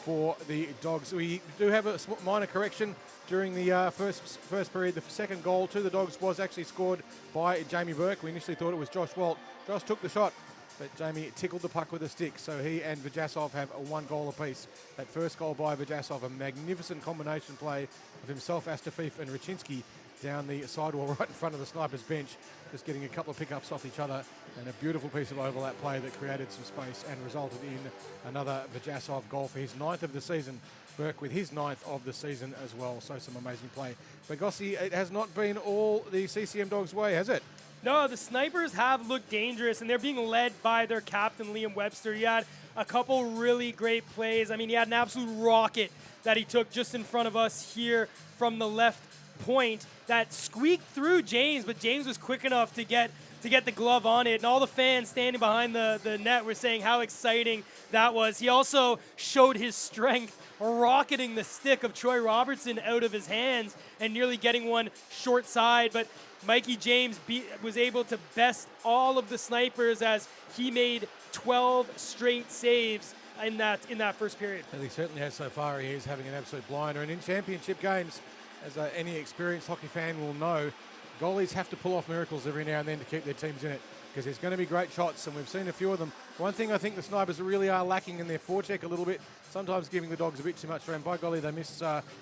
for the Dogs. We do have a minor correction. During the first period, the second goal to the Dogs was actually scored by Jamie Burke. We initially thought it was Josh Walt. Josh took the shot, but Jamie tickled the puck with a stick, so he and Vajasov have a 1 goal apiece. That first goal by Vajasov, a magnificent combination play of himself, Astafiev and Rachinsky down the sidewall right in front of the Snipers bench, just getting a couple of pickups off each other, and a beautiful piece of overlap play that created some space and resulted in another Vajasov goal for his 9th of the season. Burke with his 9th of the season as well, so some amazing play. But Gossi, it has not been all the CCM Dogs' way, has it? No, the Snipers have looked dangerous, and they're being led by their captain, Liam Webster. He had a couple really great plays. I mean, he had an absolute rocket that he took just in front of us here from the left point that squeaked through James, but James was quick enough to get the glove on it, and all the fans standing behind the net were saying how exciting that was. He also showed his strength, rocketing the stick of Troy Robertson out of his hands and nearly getting one short side, but Mikey James was able to best all of the Snipers as he made 12 straight saves in that first period. And he certainly has so far. He is having an absolute blinder, and in championship games, as any experienced hockey fan will know, goalies have to pull off miracles every now and then to keep their teams in it, because there's going to be great shots, and we've seen a few of them. One thing I think the Snipers really are lacking in their forecheck a little bit, sometimes giving the Dogs a bit too much room. By golly, they miss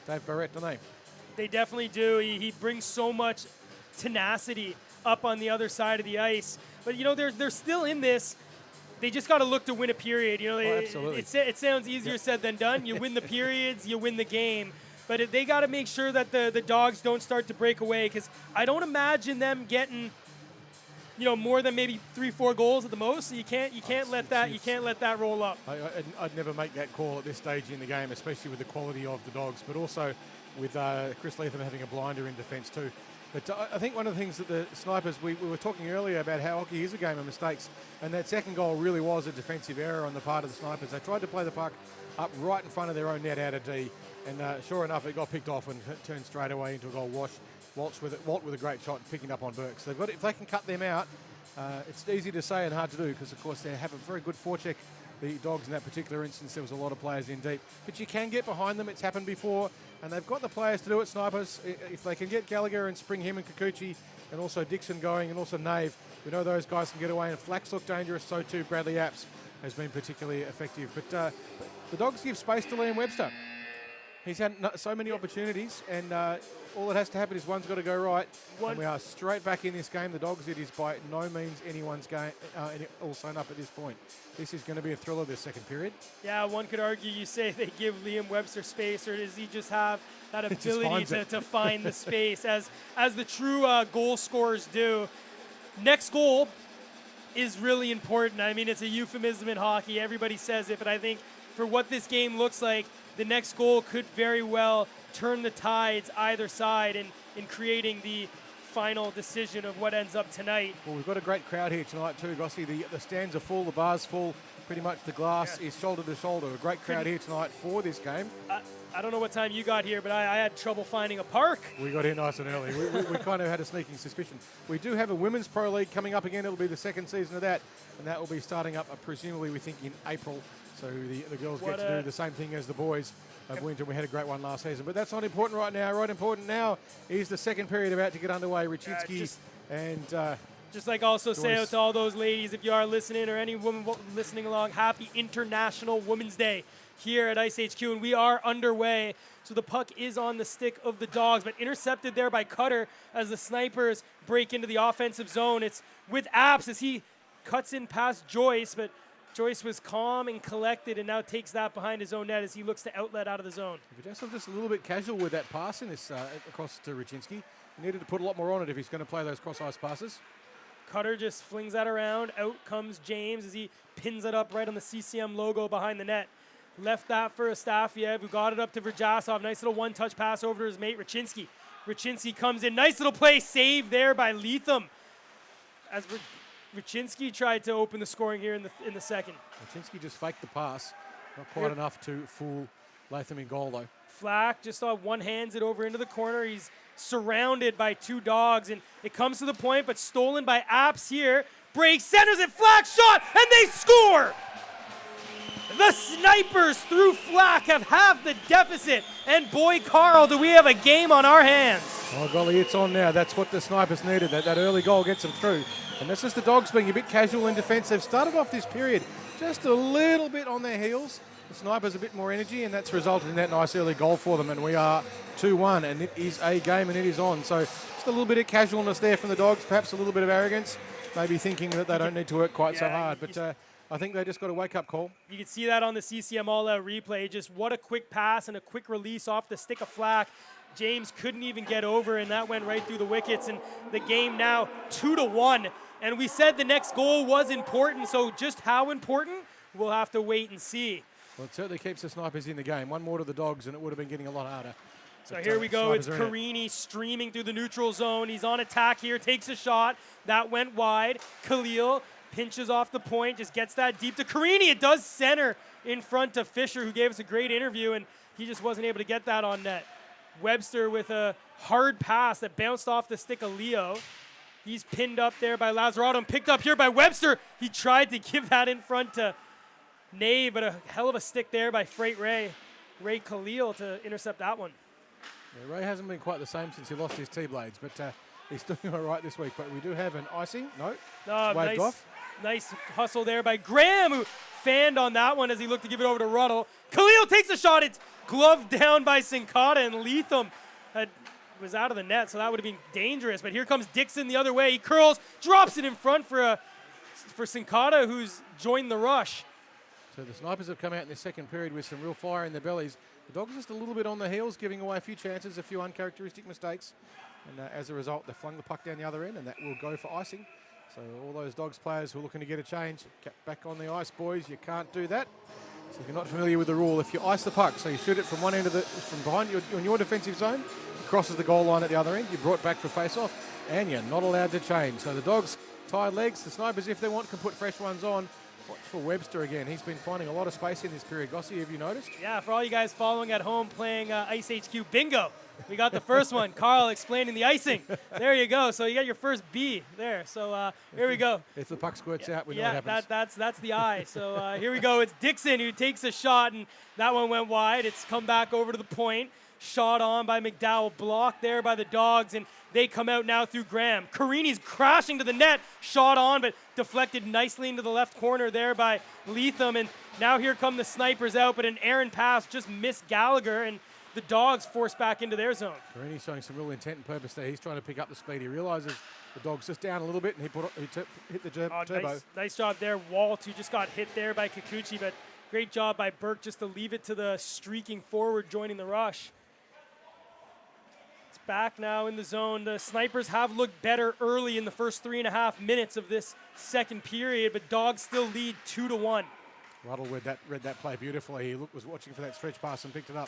Dave Barrett, don't they? They definitely do. He brings so much tenacity up on the other side of the ice. But, you know, they're still in this. They just got to look to win a period. You know, absolutely. It sounds easier said than done. You win the periods, you win the game. But they got to make sure that the Dogs don't start to break away, because I don't imagine them getting, you know, more than maybe 3-4 goals at the most. So you can't let that roll up. I'd never make that call at this stage in the game, especially with the quality of the Dogs, but also with Chris Leatham having a blinder in defence too. But I think one of the things that the Snipers, we were talking earlier about how hockey is a game of mistakes, and that second goal really was a defensive error on the part of the Snipers. They tried to play the puck up right in front of their own net out of D, and sure enough, it got picked off and turned straight away into a goal. Walt with a great shot, picking up on Burke. So if they can cut them out, it's easy to say and hard to do, because of course they have a very good forecheck. The Dogs in that particular instance, there was a lot of players in deep, but you can get behind them. It's happened before, and they've got the players to do it. Snipers, if they can get Gallagher and spring him and Kikuchi and also Dixon going, and also Nave, we know those guys can get away, and Flax look dangerous, so too Bradley Apps has been particularly effective. But the Dogs give space to Liam Webster. He's had so many opportunities, and all that has to happen is one's got to go right. And we are straight back in this game. The Dogs, it is by no means anyone's game all sewn up at this point. This is going to be a thriller this second period. Yeah, one could argue you say they give Liam Webster space, or does he just have that ability to find the space as the true goal scorers do? Next goal is really important. I mean, it's a euphemism in hockey. Everybody says it, but I think for what this game looks like, the next goal could very well turn the tides either side in creating the final decision of what ends up tonight. Well, we've got a great crowd here tonight too, Gossi. The stands are full, the bar's full, pretty much the glass is shoulder to shoulder. A great crowd here tonight for this game. I don't know what time you got here, but I had trouble finding a park. We got here nice and early. we kind of had a sneaking suspicion. We do have a Women's Pro League coming up again. It'll be the second season of that, and that will be starting up presumably, we think, in April. So the girls get to do the same thing as the boys of winter. We had a great one last season, but that's not important right now. Right important now is the second period about to get underway. Rachinski and just like also say out to all those ladies, if you are listening, or any woman listening along, happy International Women's Day here at iceHQ, and we are underway. So the puck is on the stick of the Dogs, but intercepted there by Cutter as the Snipers break into the offensive zone. It's with Apps as he cuts in past Joyce, but Joyce was calm and collected, and now takes that behind his own net as he looks to outlet out of the zone. Vajasov just a little bit casual with that pass in this across to Rachinski. He needed to put a lot more on it if he's going to play those cross-ice passes. Cutter just flings that around. Out comes James as he pins it up right on the CCM logo behind the net. Left that for Astafiev, who got it up to Vajasov. Nice little one-touch pass over to his mate, Rachinski. Rachinski comes in. Nice little play, save there by Leatham. As Rachinski tried to open the scoring here in the second. Rachinski just faked the pass. Not quite enough to fool Latham in goal, though. Flack just one-hands it over into the corner. He's surrounded by two Dogs, and it comes to the point, but stolen by Apps here. Breaks, centers it, Flack shot, and they score! The Snipers, through Flack, have halved the deficit. And boy, Carl, do we have a game on our hands. Oh, golly, it's on now. That's what the Snipers needed. That early goal gets them through. And that's just the Dogs being a bit casual in defence. They've started off this period just a little bit on their heels. The Snipers a bit more energy, and that's resulted in that nice early goal for them. And we are 2-1, and it is a game, and it is on. So Just a little bit of casualness there from the Dogs, perhaps a little bit of arrogance, maybe thinking that they don't need to work quite so hard. But I think they just got a wake-up call. You can see that on the CCM all-out replay. Just what a quick pass and a quick release off the stick of Flack. James couldn't even get over, and that went right through the wickets. And the game now 2-1. And we said the next goal was important, so just how important, we'll have to wait and see. Well, it certainly keeps the Snipers in the game. One more to the Dogs, and it would have been getting a lot harder. So here we go. It's Carini streaming through the neutral zone. He's on attack here, takes a shot. That went wide. Khalil pinches off the point, just gets that deep to Carini. It does center in front of Fisher, who gave us a great interview, and he just wasn't able to get that on net. Webster with a hard pass that bounced off the stick of Leo. He's pinned up there by Lazarato and picked up here by Webster. He tried to give that in front to Nave, but a hell of a stick there by Freight Ray Khalil to intercept that one. Yeah, Ray hasn't been quite the same since he lost his T-blades, but he's doing all right this week. But we do have an icing. No, waved off. Nice hustle there by Graham, who fanned on that one as he looked to give it over to Ruddle. Khalil takes a shot. It's gloved down by Sincata, and Leatham was out of the net, so that would have been dangerous. But here comes Dixon the other way. He curls, drops it in front for Sincata, who's joined the rush. So the Snipers have come out in the second period with some real fire in their bellies. The Dogs just a little bit on the heels, giving away a few chances, a few uncharacteristic mistakes. And as a result, they flung the puck down the other end, and that will go for icing. So all those Dogs players who are looking to get a change, get back on the ice, boys. You can't do that. So if you're not familiar with the rule, if you ice the puck, so you shoot it from one end of from behind on your defensive zone, it crosses the goal line at the other end, you're brought back for face-off, and you're not allowed to change. So the Dogs tied legs. The Snipers, if they want, can put fresh ones on. Watch for Webster again. He's been finding a lot of space in this period. Gossie, have you noticed? Yeah, for all you guys following at home playing iceHQ bingo, we got the first one. Carl explaining the icing. There you go. So you got your first B there. So here we go. If the puck squirts out, we know what happens. That's the I. So here we go. It's Dixon who takes a shot, and that one went wide. It's come back over to the point. Shot on by McDowell, blocked there by the Dogs, and they come out now through Graham. Carini's crashing to the net, shot on, but deflected nicely into the left corner there by Leatham, and now here come the Snipers out, but an errant pass just missed Gallagher, and the Dogs forced back into their zone. Carini's showing some real intent and purpose there. He's trying to pick up the speed. He realizes the Dogs just down a little bit, and he hit the turbo. Nice job there, Walt, who just got hit there by Kikuchi, but great job by Burke just to leave it to the streaking forward joining the rush. Back now in the zone. The Snipers have looked better early in the first 3.5 minutes of this second period, but Dogs still lead 2-1. Ruddle read that play beautifully. He was watching for that stretch pass and picked it up.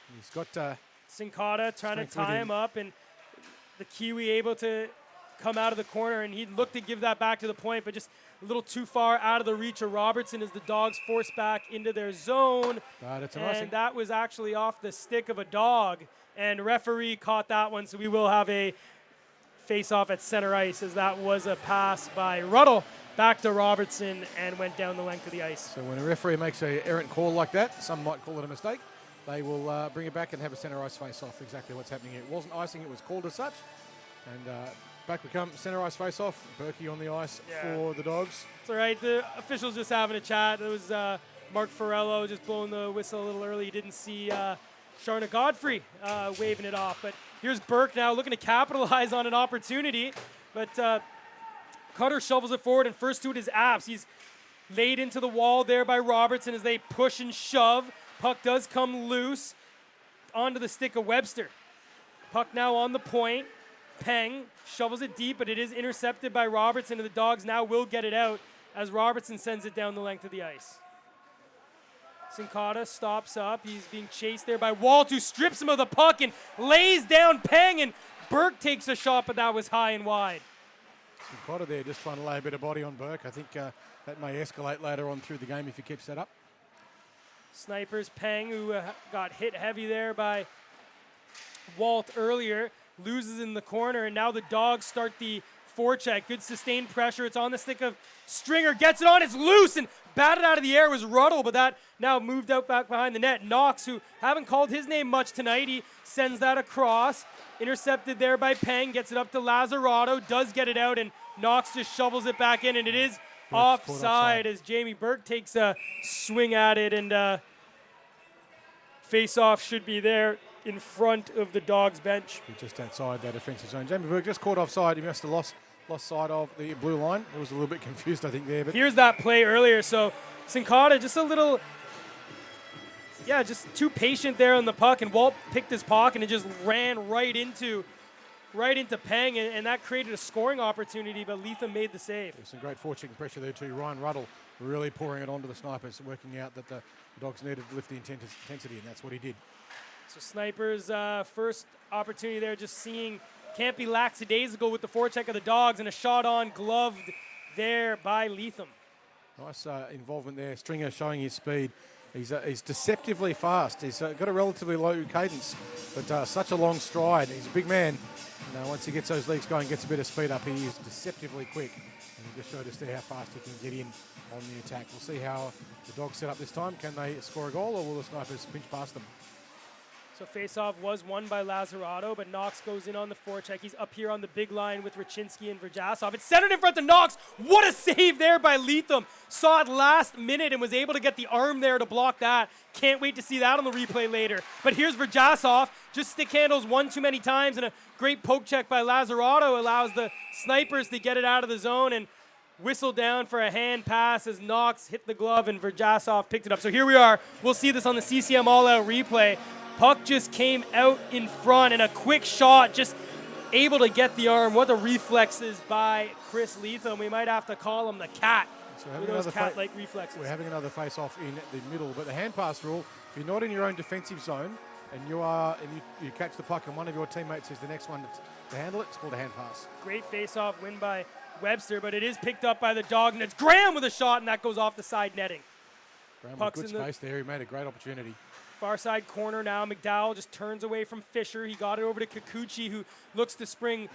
And he's got Sincata trying to tie him up, and the Kiwi able to come out of the corner, and he looked to give that back to the point, but just a little too far out of the reach of Robertson as the Dogs force back into their zone. And that was actually off the stick of a dog. And referee caught that one, so we will have a face-off at center ice as that was a pass by Ruddle back to Robertson and went down the length of the ice. So when a referee makes an errant call like that, some might call it a mistake, they will bring it back and have a center ice face-off. Exactly what's happening here. It wasn't icing, it was called as such. And back we come, center ice face-off. Berkey on the ice for the Dogs. It's all right, the officials just having a chat. It was Mark Farello just blowing the whistle a little early. He didn't see Sharna Godfrey waving it off. But here's Burke now looking to capitalize on an opportunity. But Cutter shovels it forward, and first to it is Apps. He's laid into the wall there by Robertson as they push and shove. Puck does come loose onto the stick of Webster. Puck now on the point. Peng shovels it deep, but it is intercepted by Robertson, and the Dogs now will get it out as Robertson sends it down the length of the ice. Sincata stops up. He's being chased there by Walt, who strips him of the puck and lays down Peng, and Burke takes a shot, but that was high and wide. Sincata there just trying to lay a bit of body on Burke. I think that may escalate later on through the game if he keeps that up. Snipers, Peng, who got hit heavy there by Walt earlier, loses in the corner, and now the Dogs start the forecheck. Good sustained pressure. It's on the stick of Stringer. Gets it on. It's loose and batted out of the air was Ruddle, but that now moved out back behind the net. Knox, who haven't called his name much tonight, he sends that across. Intercepted there by Peng. Gets it up to Lazarato. Does get it out, and Knox just shovels it back in, and it is offside as Jamie Burke takes a swing at it, and face-off should be there. in front of the Dogs bench. Just outside that offensive zone. Jamie Burke just caught offside. He must have lost sight of the blue line. He was a little bit confused, I think, there. But here's that play earlier. So Sincata just a little, just too patient there on the puck, and Walt picked his pocket and just ran right into Peng, and that created a scoring opportunity, but Leatham made the save. Some great forecheck pressure there too. Ryan Ruddle really pouring it onto the Snipers, working out that the Dogs needed to lift the intensity, and that's what he did. So Snipers' first opportunity there, just seeing Campy lackadaisical with the forecheck of the Dogs, and a shot on gloved there by Leatham. Nice involvement there. Stringer showing his speed. He's deceptively fast. He's got a relatively low cadence, but such a long stride. He's a big man. Once he gets those legs going, gets a bit of speed up, he is deceptively quick. And he just showed us there how fast he can get in on the attack. We'll see how the Dogs set up this time. Can they score a goal, or will the Snipers pinch past them? So face-off was won by Lazzarato, but Knox goes in on the forecheck. He's up here on the big line with Rachinsky and Verjasov. It's centered in front of Knox. What a save there by Leatham. Saw it last minute and was able to get the arm there to block that. Can't wait to see that on the replay later. But here's Verjasov. Just stick handles one too many times, and a great poke check by Lazzarato allows the Snipers to get it out of the zone and whistle down for a hand pass as Knox hit the glove and Verjasov picked it up. So here we are. We'll see this on the CCM All-Out replay. Puck just came out in front, and a quick shot, just able to get the arm. What the reflexes by Chris Leatham. We might have to call him the cat. So with those cat-like reflexes. We're having another face-off in the middle, but the hand pass rule, if you're not in your own defensive zone and you catch the puck and one of your teammates is the next one to handle it, it's called a hand pass. Great face-off win by Webster, but it is picked up by the Dog, and it's Graham with a shot, and that goes off the side netting. Graham with good space there. He made a great opportunity. Far side corner now. McDowell just turns away from Fisher. He got it over to Kikuchi, who looks to spring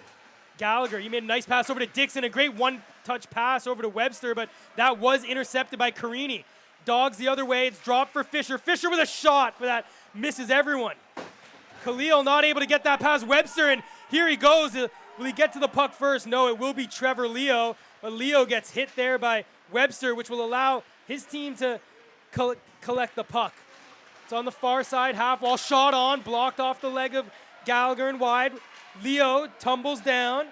Gallagher. He made a nice pass over to Dixon. A great one-touch pass over to Webster, but that was intercepted by Carini. Dogs the other way. It's dropped for Fisher. Fisher with a shot, but that misses everyone. Khalil not able to get that past Webster, and here he goes. Will he get to the puck first? No, it will be Trevor Leo, but Leo gets hit there by Webster, which will allow his team to collect the puck. It's on the far side, half wall, shot on, blocked off the leg of Gallagher and wide. Leo tumbles down.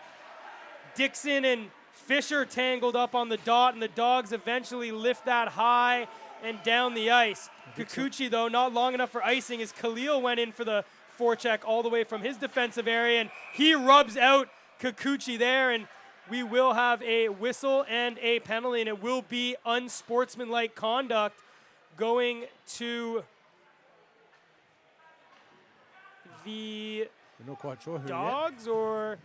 Dixon and Fisher tangled up on the dot, and the Dogs eventually lift that high and down the ice. Kikuchi, though, not long enough for icing as Khalil went in for the forecheck all the way from his defensive area, and he rubs out Kikuchi there, and we will have a whistle and a penalty, and it will be unsportsmanlike conduct going to the We're not quite sure who Dogs yet. Or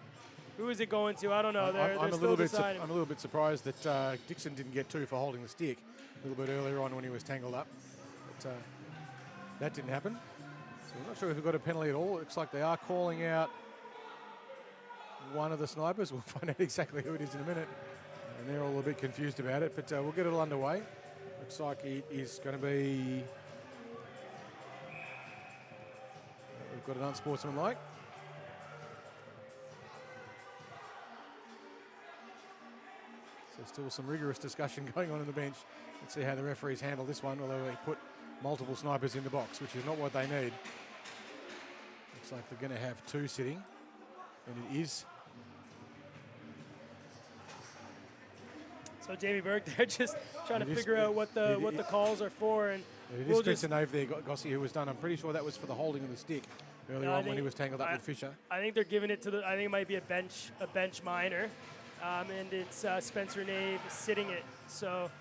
who is it going to? I don't know. I'm a little bit surprised that Dixon didn't get two for holding the stick a little bit earlier on when he was tangled up. But that didn't happen. So we're not sure if we've got a penalty at all. It looks like they are calling out one of the Snipers. We'll find out exactly who it is in a minute. And they're all a bit confused about it, but we'll get it underway. Looks like it is going to be... We've got an unsportsmanlike. So still some rigorous discussion going on in the bench. Let's see how the referees handle this one, although they put multiple Snipers in the box, which is not what they need. Looks like they're going to have two sitting, and it is. So Jamie Burke, they're just trying to figure out what the calls are for, and it is Spencer Nave there, Gossie, who was done. I'm pretty sure that was for the holding of the stick earlier on when he was tangled up with Fisher. I think they're giving it to I think it might be a bench minor, and it's Spencer Nave sitting it. So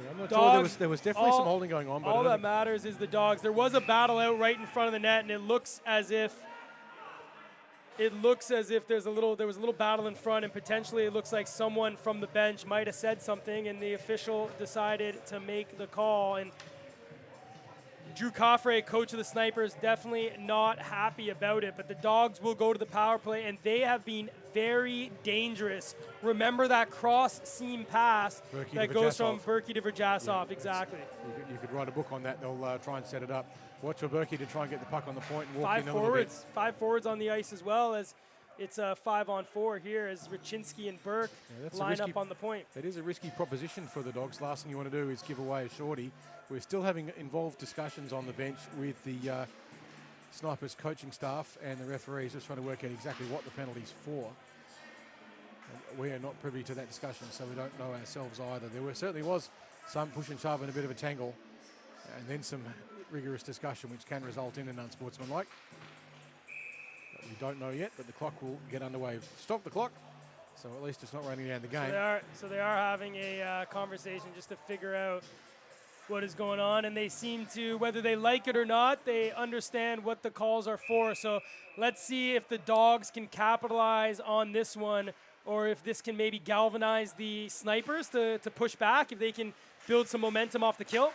yeah, I'm not Dogs, sure. There was definitely some holding going on. But all that matters is the Dogs. There was a battle out right in front of the net, and it looks as if there was a little battle in front, and potentially it looks like someone from the bench might have said something, and the official decided to make the call. And Drew Coffray, coach of the Snipers, definitely not happy about it, but the Dogs will go to the power play, and they have been very dangerous. Remember that cross seam pass that goes from Berkey to Verjasov, exactly. You could write a book on that. They'll try and set it up. Watch for Berkey to try and get the puck on the point and walk in a little bit. Five forwards on the ice as well, as It's a 5-on-4 here as Raczynski and Burke line up on the point. That is a risky proposition for the Dogs. Last thing you want to do is give away a shorty. We're still having involved discussions on the bench with the Snipers coaching staff and the referees, just trying to work out exactly what the penalty's for. And we are not privy to that discussion, so we don't know ourselves either. There certainly was some push and shove and a bit of a tangle, and then some rigorous discussion, which can result in an unsportsmanlike. We don't know yet, but the clock will get underway. Stop the clock, so at least it's not running down the game. So they are having a conversation just to figure out what is going on, and they seem to, whether they like it or not, they understand what the calls are for. So let's see if the Dogs can capitalize on this one, or if this can maybe galvanize the Snipers to push back, if they can build some momentum off the kill.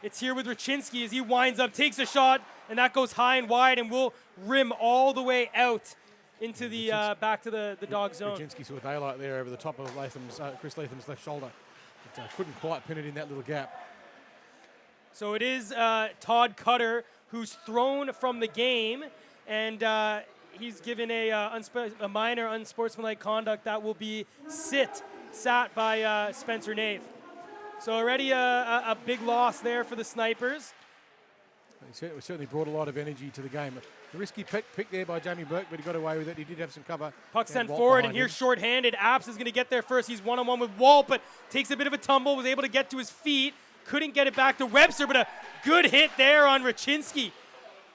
It's here with Raczynski as he winds up, takes a shot, and that goes high and wide and will rim all the way out into the back to the Dog zone. Raczynski saw daylight there over the top of Chris Latham's left shoulder. But couldn't quite pin it in that little gap. So it is Todd Cutter who's thrown from the game, and he's given a minor unsportsmanlike conduct that will be sat by Spencer Nave. So already a big loss there for the Snipers. He certainly brought a lot of energy to the game. A risky pick there by Jamie Burke, but he got away with it. He did have some cover. Puck sent forward, and here's shorthanded. Apps is going to get there first. He's one-on-one with Walt, but takes a bit of a tumble, was able to get to his feet. Couldn't get it back to Webster, but a good hit there on Raczynski.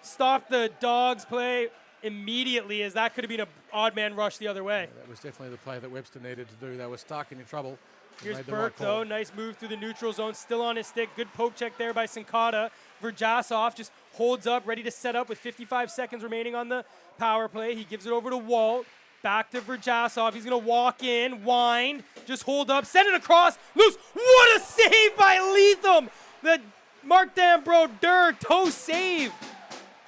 Stopped the Dogs' play immediately, as that could have been an odd man rush the other way. Yeah, that was definitely the play that Webster needed to do. They were stuck and in trouble. Here's Burke, though. Nice move through the neutral zone. Still on his stick. Good poke check there by Sinkata. Verjasov just holds up, ready to set up with 55 seconds remaining on the power play. He gives it over to Walt. Back to Verjasov. He's going to walk in, wind, just hold up, send it across, loose. What a save by Leatham! The Mark Dambro-Dur toe save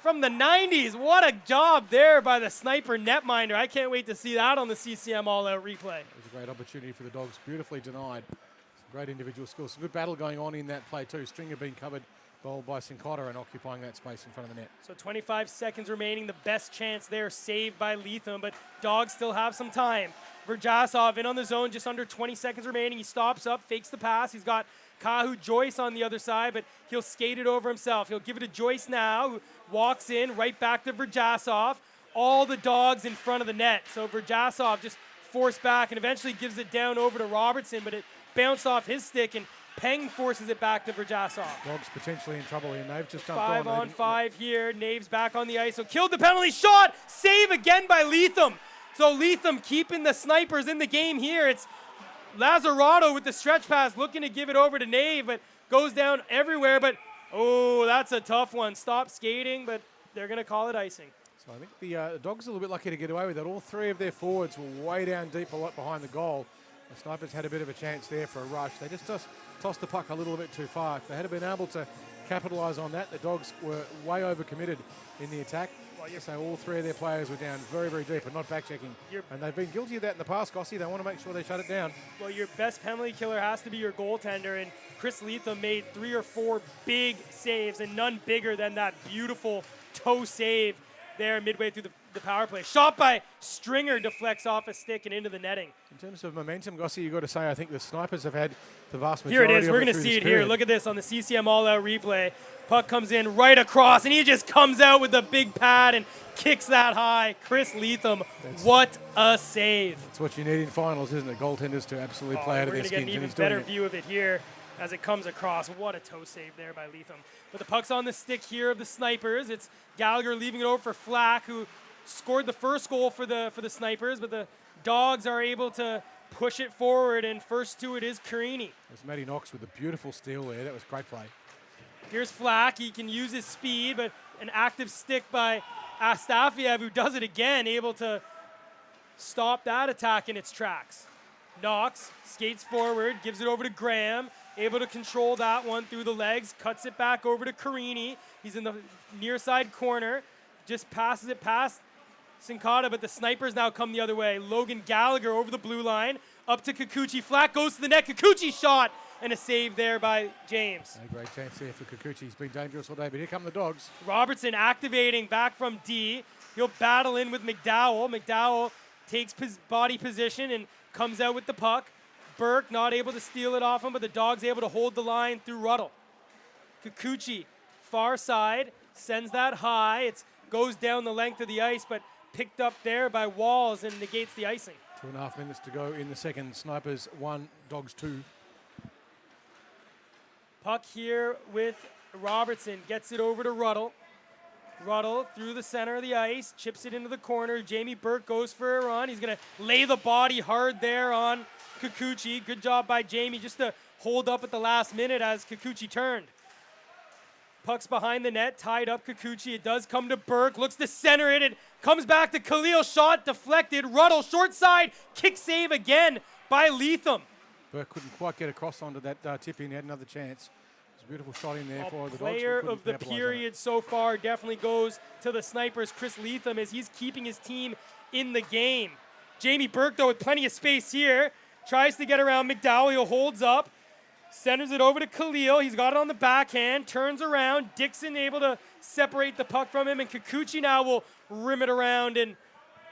from the 90s. What a job there by the Sniper netminder. I can't wait to see that on the CCM All-Out replay. It was a great opportunity for the Dogs. Beautifully denied. Some great individual skills. Some good battle going on in that play too. Stringer being covered by Sinkata and occupying that space in front of the net. So 25 seconds remaining. The best chance there, saved by Leatham, but Dogs still have some time. Verjasov in on the zone, just under 20 seconds remaining. He stops up, fakes the pass. He's got Kahu Joyce on the other side, but he'll skate it over himself. He'll give it to Joyce now, who walks in right back to Verjasov. All the Dogs in front of the net. So Verjasov just forced back and eventually gives it down over to Robertson, but it bounced off his stick, and Peng forces it back to Verjasov. Dogs potentially in trouble here. Nave just jumped 5 on 5 here. Nave's back on the ice. So killed the penalty shot. Save again by Leatham. So Leatham keeping the Snipers in the game here. It's Lazzarato with the stretch pass looking to give it over to Nave, but goes down everywhere. But, oh, that's a tough one. Stop skating, but they're going to call it icing. So I think the Dogs are a little bit lucky to get away with it. All three of their forwards were way down deep, a lot behind the goal. The Snipers had a bit of a chance there for a rush. They just tossed the puck a little bit too far. If they had been able to capitalise on that, the Dogs were way overcommitted in the attack. So all three of their players were down very, very deep and not back-checking. And they've been guilty of that in the past, Gossie. They want to make sure they shut it down. Well, your best penalty killer has to be your goaltender, and Chris Leatham made 3 or 4 big saves, and none bigger than that beautiful toe save there midway through the power play. Shot by Stringer deflects off a stick and into the netting. In terms of momentum, Gossie, you've got to say I think the Snipers have had the vast majority of it. Here it is. We're going to see it here. Look at this on the CCM All-Out replay. Puck comes in right across, and he just comes out with a big pad and kicks that high. Chris Leatham, what a save. That's what you need in finals, isn't it? Goaltenders to absolutely play out of their skins. We're going to get an even better view of it here as it comes across. What a toe save there by Leatham. But the puck's on the stick here of the Snipers. It's Gallagher leaving it over for Flack, who scored the first goal for the Snipers, but the Dogs are able to push it forward, and first to it is Carini. There's Matty Knox with a beautiful steal there. That was great play. Here's Flack. He can use his speed, but an active stick by Astafiev, who does it again, able to stop that attack in its tracks. Knox skates forward, gives it over to Graham, able to control that one through the legs, cuts it back over to Carini. He's in the near side corner, just passes it past Sinkata, but the Snipers now come the other way. Logan Gallagher over the blue line, up to Kikuchi. Flack goes to the net. Kikuchi shot, and a save there by James. A great chance there for Kikuchi. He's been dangerous all day, but here come the Dogs. Robertson activating back from D. He'll battle in with McDowell. McDowell takes body position and comes out with the puck. Burke not able to steal it off him, but the Dogs able to hold the line through Ruddle. Kikuchi, far side, sends that high. It goes down the length of the ice, but picked up there by Walls and negates the icing. 2.5 minutes to go in the second. Snipers 1, Dogs 2. Puck here with Robertson, gets it over to Ruddle. Ruddle through the center of the ice, chips it into the corner. Jamie Burke goes for a run. He's going to lay the body hard there on Kikuchi. Good job by Jamie just to hold up at the last minute as Kikuchi turned. Puck's behind the net, tied up Kikuchi. It does come to Burke, looks to center it. It comes back to Khalil, shot deflected. Ruddle, short side, kick save again by Leatham. Burke couldn't quite get across onto that tip-in. He had another chance. It's a beautiful shot in there for the Dogs. Player of the period so far definitely goes to the Snipers, Chris Leatham, as he's keeping his team in the game. Jamie Burke, though, with plenty of space here, tries to get around McDowell. He holds up, centers it over to Khalil. He's got it on the backhand, turns around. Dixon able to separate the puck from him, and Kikuchi now will rim it around, and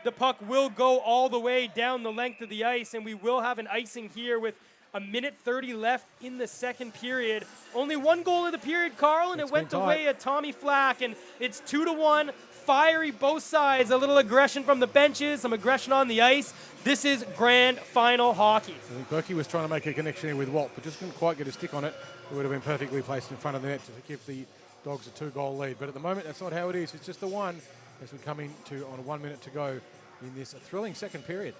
the puck will go all the way down the length of the ice, and we will have an icing here with 1:30 left in the second period. Only one goal of the period, Carl, and it went the way of Tommy Flack, and it's 2-1. Fiery both sides, a little aggression from the benches, some aggression on the ice. This is grand final hockey. I think Berkey was trying to make a connection here with Walt, but just couldn't quite get a stick on it. It would have been perfectly placed in front of the net to give the Dogs a 2-goal lead. But at the moment, that's not how it is. It's just a 1 as we come into on 1 minute to go in this thrilling second period.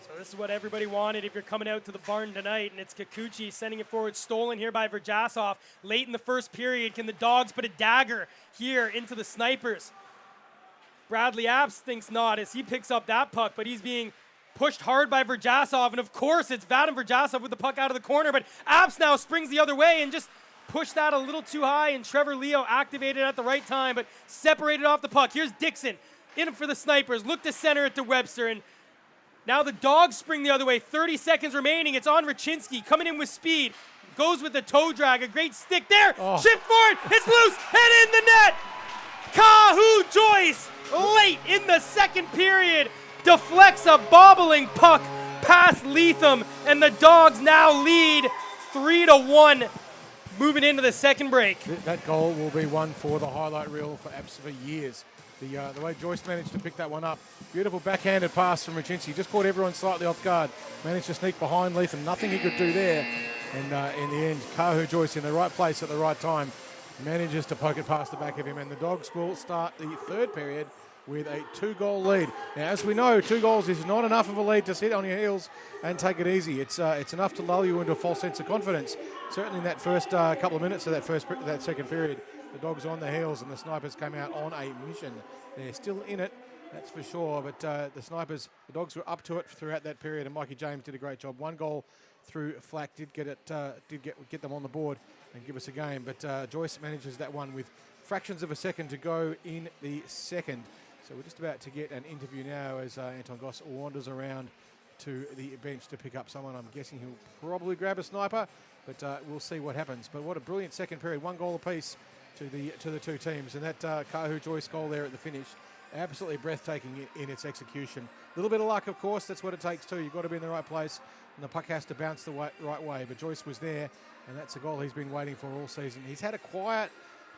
So this is what everybody wanted if you're coming out to the barn tonight, and it's Kikuchi sending it forward, stolen here by Verjasov. Late in the first period, can the Dogs put a dagger here into the Snipers? Bradley Apps thinks not as he picks up that puck, but he's being pushed hard by Verjasov, and of course it's Vadim Verjasov with the puck out of the corner, but Apps now springs the other way and just pushed that a little too high, and Trevor Leo activated at the right time, but separated off the puck. Here's Dixon in for the Snipers, look to center it to Webster, and now the Dogs spring the other way. 30 seconds remaining. It's on Raczynski, coming in with speed. Goes with the toe drag. A great stick there. Oh. Shift forward. It's loose. And in the net. Kahu Joyce, late in the second period, deflects a bobbling puck past Leatham. And the Dogs now lead 3-1, moving into the second break. That goal will be one for the highlight reel for Apps for years. The way Joyce managed to pick that one up. Beautiful backhanded pass from Raczynski. Just caught everyone slightly off guard. Managed to sneak behind Leatham. Nothing he could do there. And in the end, Kahu Joyce in the right place at the right time manages to poke it past the back of him. And the Dogs will start the third period with a 2-goal lead. Now, as we know, 2 goals is not enough of a lead to sit on your heels and take it easy. It's enough to lull you into a false sense of confidence. Certainly in that first couple of minutes of that second period, the Dogs on the heels, and the Snipers came out on a mission. They're still in it, that's for sure. But the Dogs were up to it throughout that period, and Mikey James did a great job. 1 goal through Flack did get them on the board and give us a game. But Joyce manages that one with fractions of a second to go in the second. So we're just about to get an interview now as Anton Goss wanders around to the bench to pick up someone. I'm guessing he'll probably grab a sniper, but we'll see what happens. But what a brilliant second period. 1 goal apiece to the two teams, and that Kahu Joyce goal there at the finish, absolutely breathtaking in its execution. A little bit of luck, of course, that's what it takes too. You've got to be in the right place, and the puck has to bounce the right way, but Joyce was there, and that's a goal he's been waiting for all season. He's had a quiet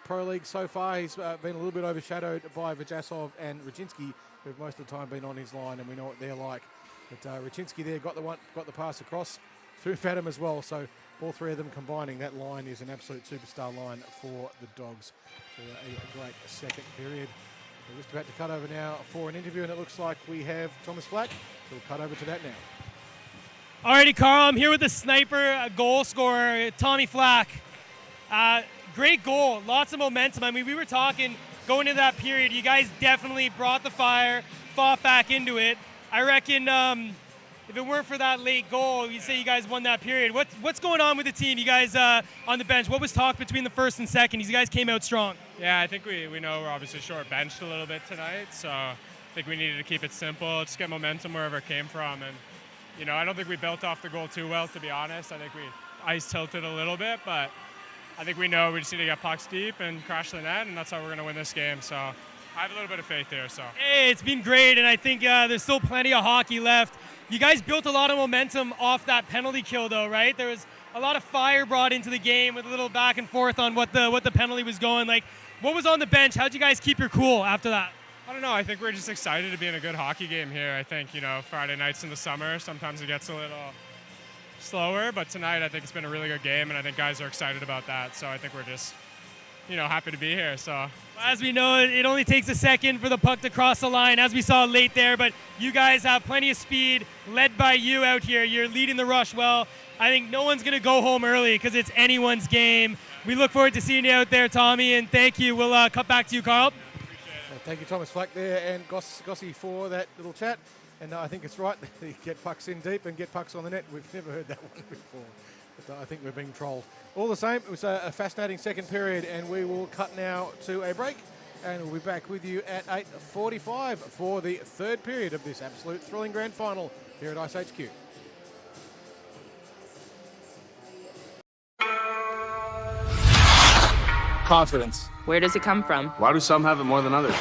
pro league so far. He's been a little bit overshadowed by Verjasov and Raczynski, who've most of the time been on his line, and we know what they're like. But Raczynski there got the pass across through Vadim as well, so all 3 of them combining, that line is an absolute superstar line for the Dogs. So a great second period. We're just about to cut over now for an interview, and it looks like we have Thomas Flack, so we'll cut over to that now. Alrighty, Carl, I'm here with the Sniper goal scorer, Tommy Flack. Great goal, lots of momentum. I mean, we were talking going into that period, you guys definitely brought the fire, fought back into it. I reckon if it weren't for that late goal, you'd say you guys won that period. What's going on with the team? You guys on the bench, what was talked between the first and second? You guys came out strong. Yeah, I think we know we're obviously short benched a little bit tonight, so I think we needed to keep it simple, just get momentum wherever it came from. And, I don't think we built off the goal too well, to be honest. I think we ice tilted a little bit, but I think we know we just need to get pucks deep and crash the net, and that's how we're going to win this game. So I have a little bit of faith here. So Hey, it's been great, and I think there's still plenty of hockey left. You guys built a lot of momentum off that penalty kill, though, right? There was a lot of fire brought into the game with a little back and forth on what the penalty was going. Like, what was on the bench? How'd you guys keep your cool after that? I don't know. I think we're just excited to be in a good hockey game here. I think, Friday nights in the summer, sometimes it gets a little slower, but tonight I think it's been a really good game, and I think guys are excited about that. So I think we're just, happy to be here. So as we know, it only takes a second for the puck to cross the line, as we saw late there, but you guys have plenty of speed, led by you out here. You're leading the rush well. I think no one's going to go home early because it's anyone's game. We look forward to seeing you out there, Tommy, and thank you. We'll cut back to you, Carl. Thank you, Thomas Flack there, and Gossie for that little chat. And I think it's right, get pucks in deep and get pucks on the net. We've never heard that one before, but I think we're being trolled. All the same, it was a fascinating second period, and we will cut now to a break, and we'll be back with you at 8:45 for the third period of this absolute thrilling grand final here at iceHQ. Confidence. Where does it come from? Why do some have it more than others?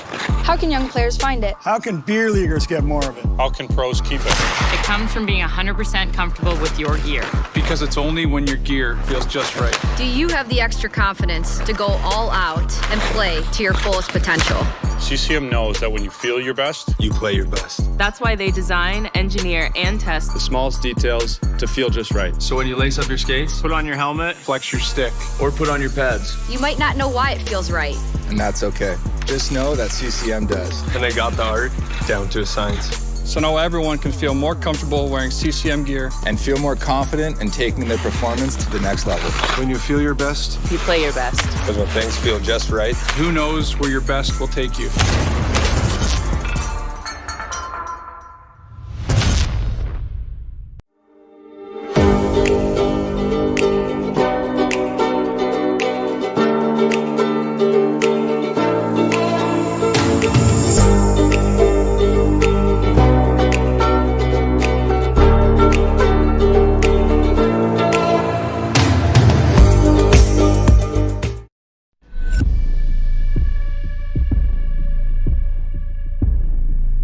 How can young players find it? How can beer leaguers get more of it? How can pros keep it? It comes from being 100% comfortable with your gear. Because it's only when your gear feels just right. Do you have the extra confidence to go all out and play to your fullest potential? CCM knows that when you feel your best, You play your best. That's why they design, engineer, and test the smallest details to feel just right. So when you lace up your skates, put on your helmet, flex your stick, or put on your pads. You might not know why it feels right. And that's okay. Just know that CCM does. And they got the art down to a science. So now everyone can feel more comfortable wearing CCM gear And feel more confident in taking their performance to the next level. When you feel your best, you play your best. because when things feel just right, Who knows where your best will take you?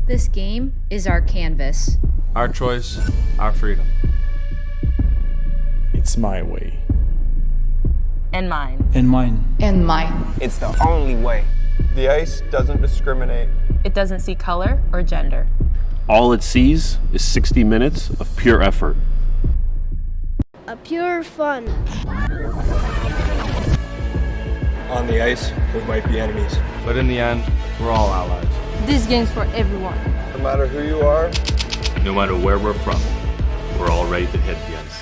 This game is our canvas. Our choice, our freedom. It's my way. And mine. in mine. And mine. it's the only way. The ice doesn't discriminate. It doesn't see color or gender. All it sees is 60 minutes of pure effort. A pure fun. On the ice, we might be enemies. But in the end, we're all allies. This game's for everyone. No matter who you are, No matter where we're from, we're all ready to hit the ice.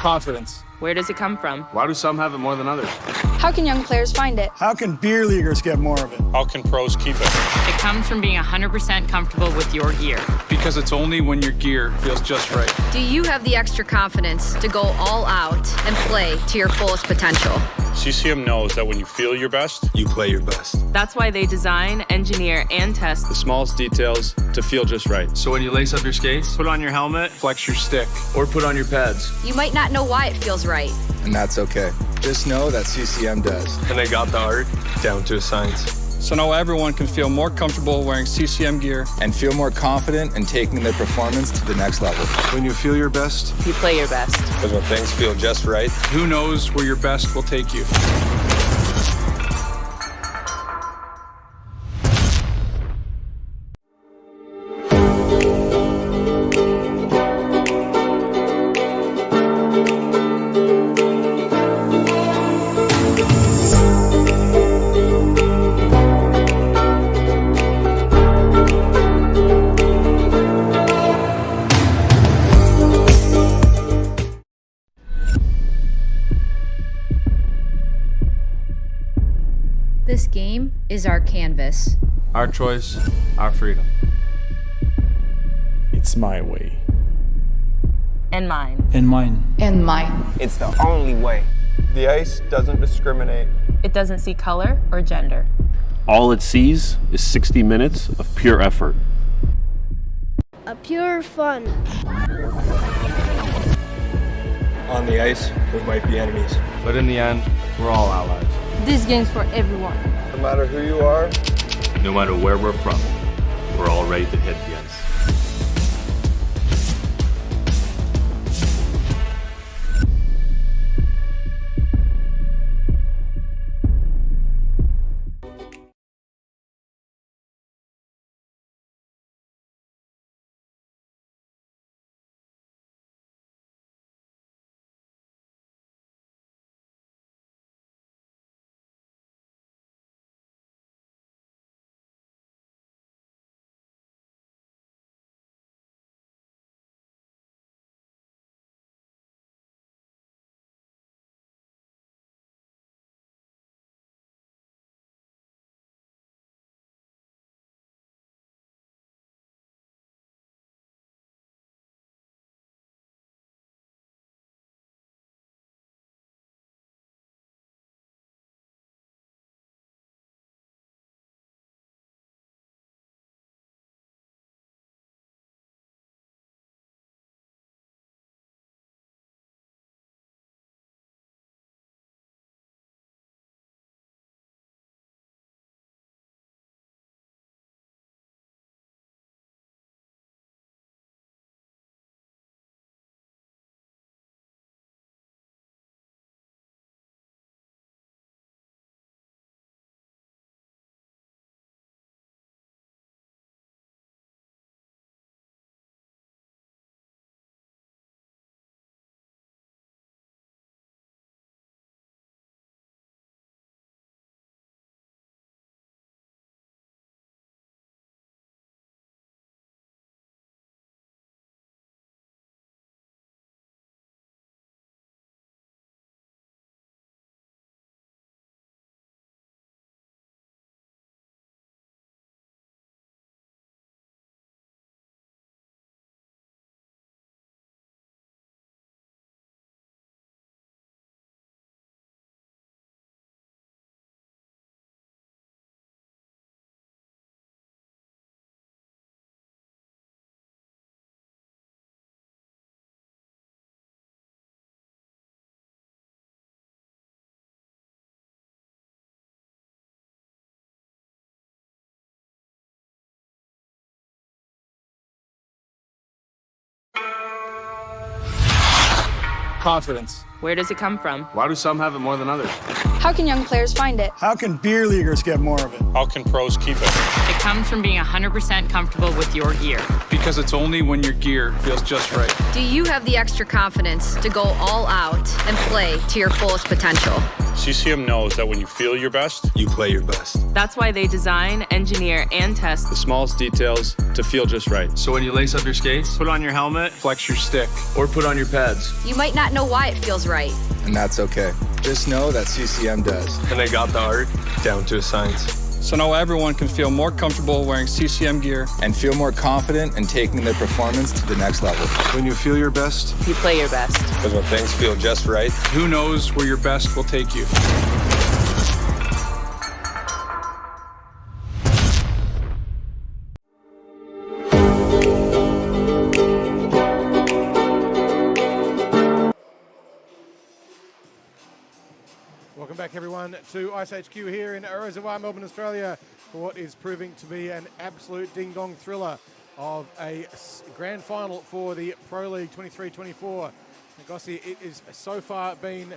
Confidence. Where does it come from? Why do some have it more than others? How can young players find it? How can beer leaguers get more of it? How can pros keep it? It comes from being 100% comfortable with your gear. Because it's only when your gear feels just right. Do you have the extra confidence to go all out and play to your fullest potential? CCM knows that when you feel your best, You play your best. That's why they design, engineer, and test the smallest details to feel just right. So when you lace up your skates, Put on your helmet. flex your stick, or put on your pads. You might not know why it feels right. And that's okay. Just know that CCM does. And they got the art down to a science. So now everyone can feel more comfortable wearing CCM gear. And feel more confident in taking their performance to the next level. When you feel your best, you play your best. because when things feel just right, Who knows where your best will take you? This game is our canvas. our choice, our freedom. It's my way. And mine. And mine. And mine. it's the only way. The ice doesn't discriminate. It doesn't see color or gender. All it sees is 60 minutes of pure effort. A pure fun. On the ice, we might be enemies. But in the end, we're all allies. This game's for everyone. No matter who you are, No matter where we're from, we're all ready to hit the ice. Confidence. Where does it come from? Why do some have it more than others? How can young players find it? How can beer leaguers get more of it? How can pros keep it? It comes from being 100% comfortable with your gear. Because it's only when your gear feels just right. Do you have the extra confidence to go all out and play to your fullest potential? CCM knows that when you feel your best, You play your best. That's why they design, engineer, and test the smallest details to feel just right. So when you lace up your skates, Put on your helmet, flex your stick, or put on your pads. You might not know why it feels right. And that's okay. Just know that CCM does. And they got the art down to a science. So now everyone can feel more comfortable wearing CCM gear And feel more confident in taking their performance to the next level. When you feel your best, you play your best. because when things feel just right, Who knows where your best will take you? Welcome back, everyone, to iceHQ here in Reservoir, Melbourne, Australia, for what is proving to be an absolute ding-dong thriller of a grand final for the Pro League 23-24. And Gossi, it is so far been